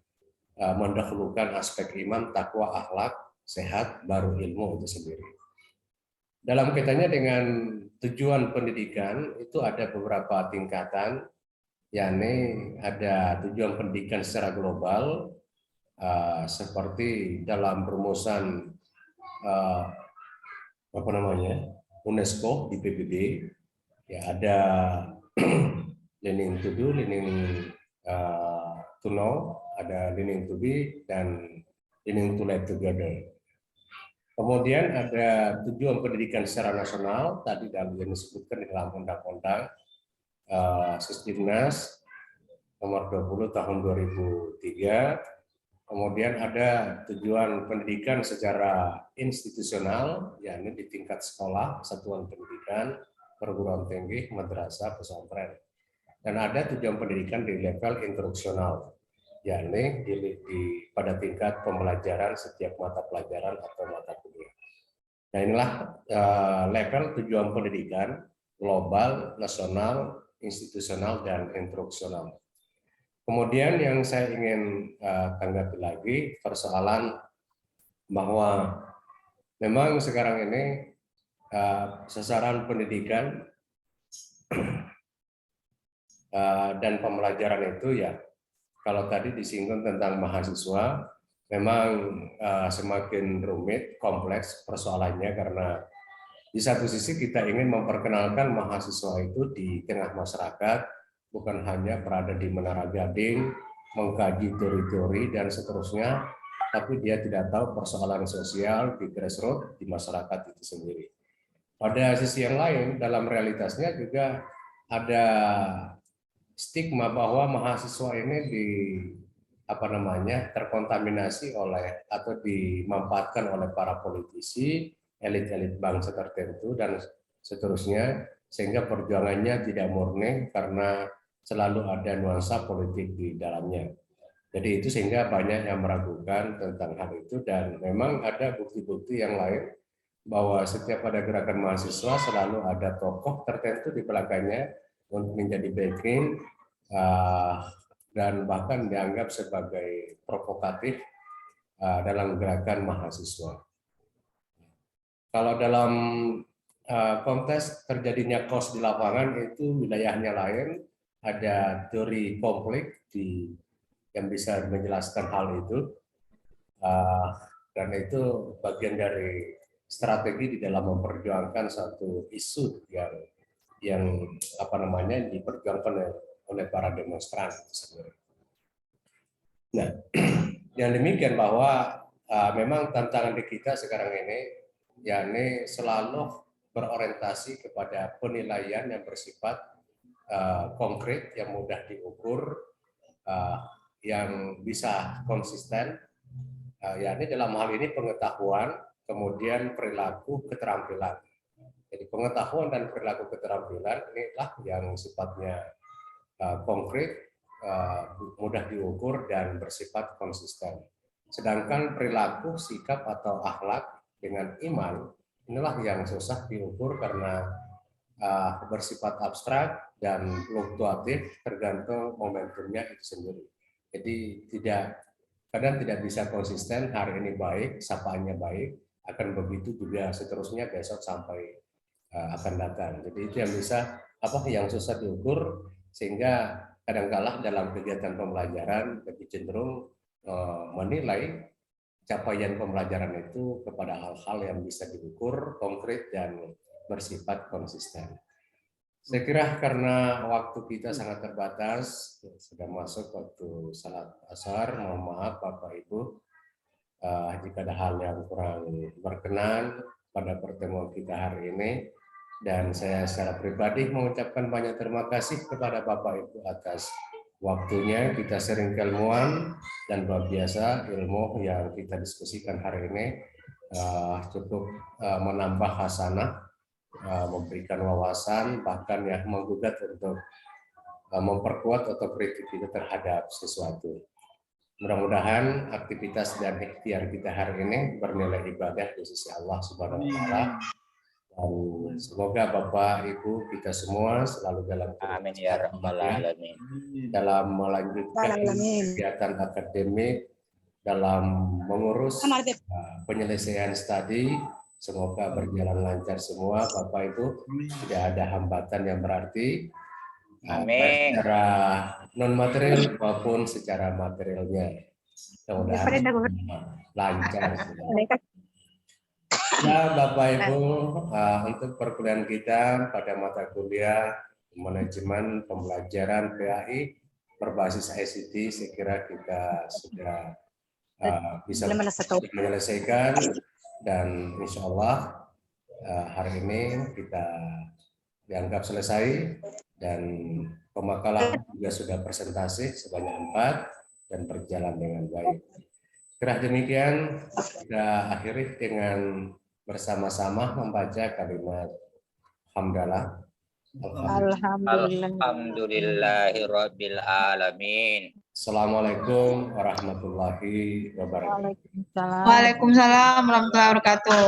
mendahulukan aspek iman, takwa, akhlak, sehat, baru ilmu itu sendiri. Dalam kaitannya dengan tujuan pendidikan itu ada beberapa tingkatan, yakni ada tujuan pendidikan secara global, seperti dalam rumusan UNESCO di PBB, ya ada learning to do, learning to know, ada learning to be, dan learning to live together. Kemudian ada tujuan pendidikan secara nasional, tadi yang disebutkan di dalam undang-undang Sisdiknas nomor 20 tahun 2003. Kemudian ada tujuan pendidikan secara institusional, yakni di tingkat sekolah, satuan pendidikan, perguruan tinggi, madrasah, pesantren. Dan ada tujuan pendidikan di level instruksional, yakni pada tingkat pembelajaran setiap mata pelajaran atau mata kuliah. Nah inilah level tujuan pendidikan global, nasional, institusional, dan instruksional. Kemudian yang saya ingin tanggapi lagi persoalan bahwa memang sekarang ini sasaran pendidikan dan pembelajaran itu, ya kalau tadi disinggung tentang mahasiswa, memang semakin rumit, kompleks persoalannya karena di satu sisi kita ingin memperkenalkan mahasiswa itu di tengah masyarakat, bukan hanya berada di Menara Gading, mengkaji teori-teori dan seterusnya, tapi dia tidak tahu persoalan sosial di grassroots di masyarakat itu sendiri. Pada sisi yang lain, dalam realitasnya juga ada stigma bahwa mahasiswa ini terkontaminasi oleh atau dimanfaatkan oleh para politisi, elit-elit bangsa tertentu dan seterusnya, sehingga perjuangannya tidak murni karena selalu ada nuansa politik di dalamnya. Jadi itu sehingga banyak yang meragukan tentang hal itu, dan memang ada bukti-bukti yang lain bahwa setiap ada gerakan mahasiswa selalu ada tokoh tertentu di belakangnya untuk menjadi backing dan bahkan dianggap sebagai provokatif dalam gerakan mahasiswa. Kalau dalam konteks terjadinya kaos di lapangan itu wilayahnya lain, ada teori konflik yang bisa menjelaskan hal itu, dan itu bagian dari strategi di dalam memperjuangkan satu isu yang diperjuangkan oleh para demonstran sendiri. Nah, yang demikian bahwa memang tantangan di kita sekarang ini, yakni selalu berorientasi kepada penilaian yang bersifat konkret, yang mudah diukur, yang bisa konsisten, yakni dalam hal ini pengetahuan, kemudian perilaku, keterampilan. Jadi pengetahuan dan perilaku keterampilan inilah yang sifatnya konkret, mudah diukur dan bersifat konsisten. Sedangkan perilaku, sikap atau akhlak dengan iman inilah yang susah diukur karena bersifat abstrak dan fluktuatif tergantung momentumnya itu sendiri. Jadi kadang tidak bisa konsisten, hari ini baik, sapaannya baik, akan begitu juga seterusnya besok sampai akan datang. Jadi itu yang yang susah diukur, sehingga kadang-kala dalam kegiatan pembelajaran lebih cenderung menilai capaian pembelajaran itu kepada hal-hal yang bisa diukur, konkret, dan bersifat konsisten. Saya kira karena waktu kita sangat terbatas, sudah masuk waktu salat asar, mohon maaf Bapak Ibu, jika ada hal yang kurang berkenan pada pertemuan kita hari ini, dan saya secara pribadi mengucapkan banyak terima kasih kepada Bapak Ibu atas waktunya. Kita sharing keilmuan, dan luar biasa ilmu yang kita diskusikan hari ini cukup menambah hasanah, memberikan wawasan, bahkan ya menggugat untuk memperkuat otokritik kita terhadap sesuatu. Mudah-mudahan aktivitas dan ikhtiar kita hari ini bernilai ibadah di sisi Allah Subhanahu wa Ta'ala. Dan semoga Bapak Ibu kita semua selalu dalam Amin ya rabbal alamin. dalam melanjutkan kegiatan akademik, dalam mengurus penyelesaian studi. Semoga berjalan lancar semua Bapak Ibu, tidak ada hambatan yang berarti, baik secara non material maupun secara materialnya. Mudah-mudahan lancar semua. Ya Bapak Ibu, untuk perkuliahan kita pada mata kuliah manajemen pembelajaran PAI berbasis ICT, saya kira kita sudah bisa menyelesaikan, dan insya Allah hari ini kita dianggap selesai, dan pemakalan juga sudah presentasi sebanyak 4 dan berjalan dengan baik. Kira demikian, kita akhiri dengan bersama-sama membaca kalimat hamdalah. Alhamdulillahirabbil alamin. Assalamualaikum warahmatullahi wabarakatuh. Waalaikumsalam warahmatullahi wabarakatuh.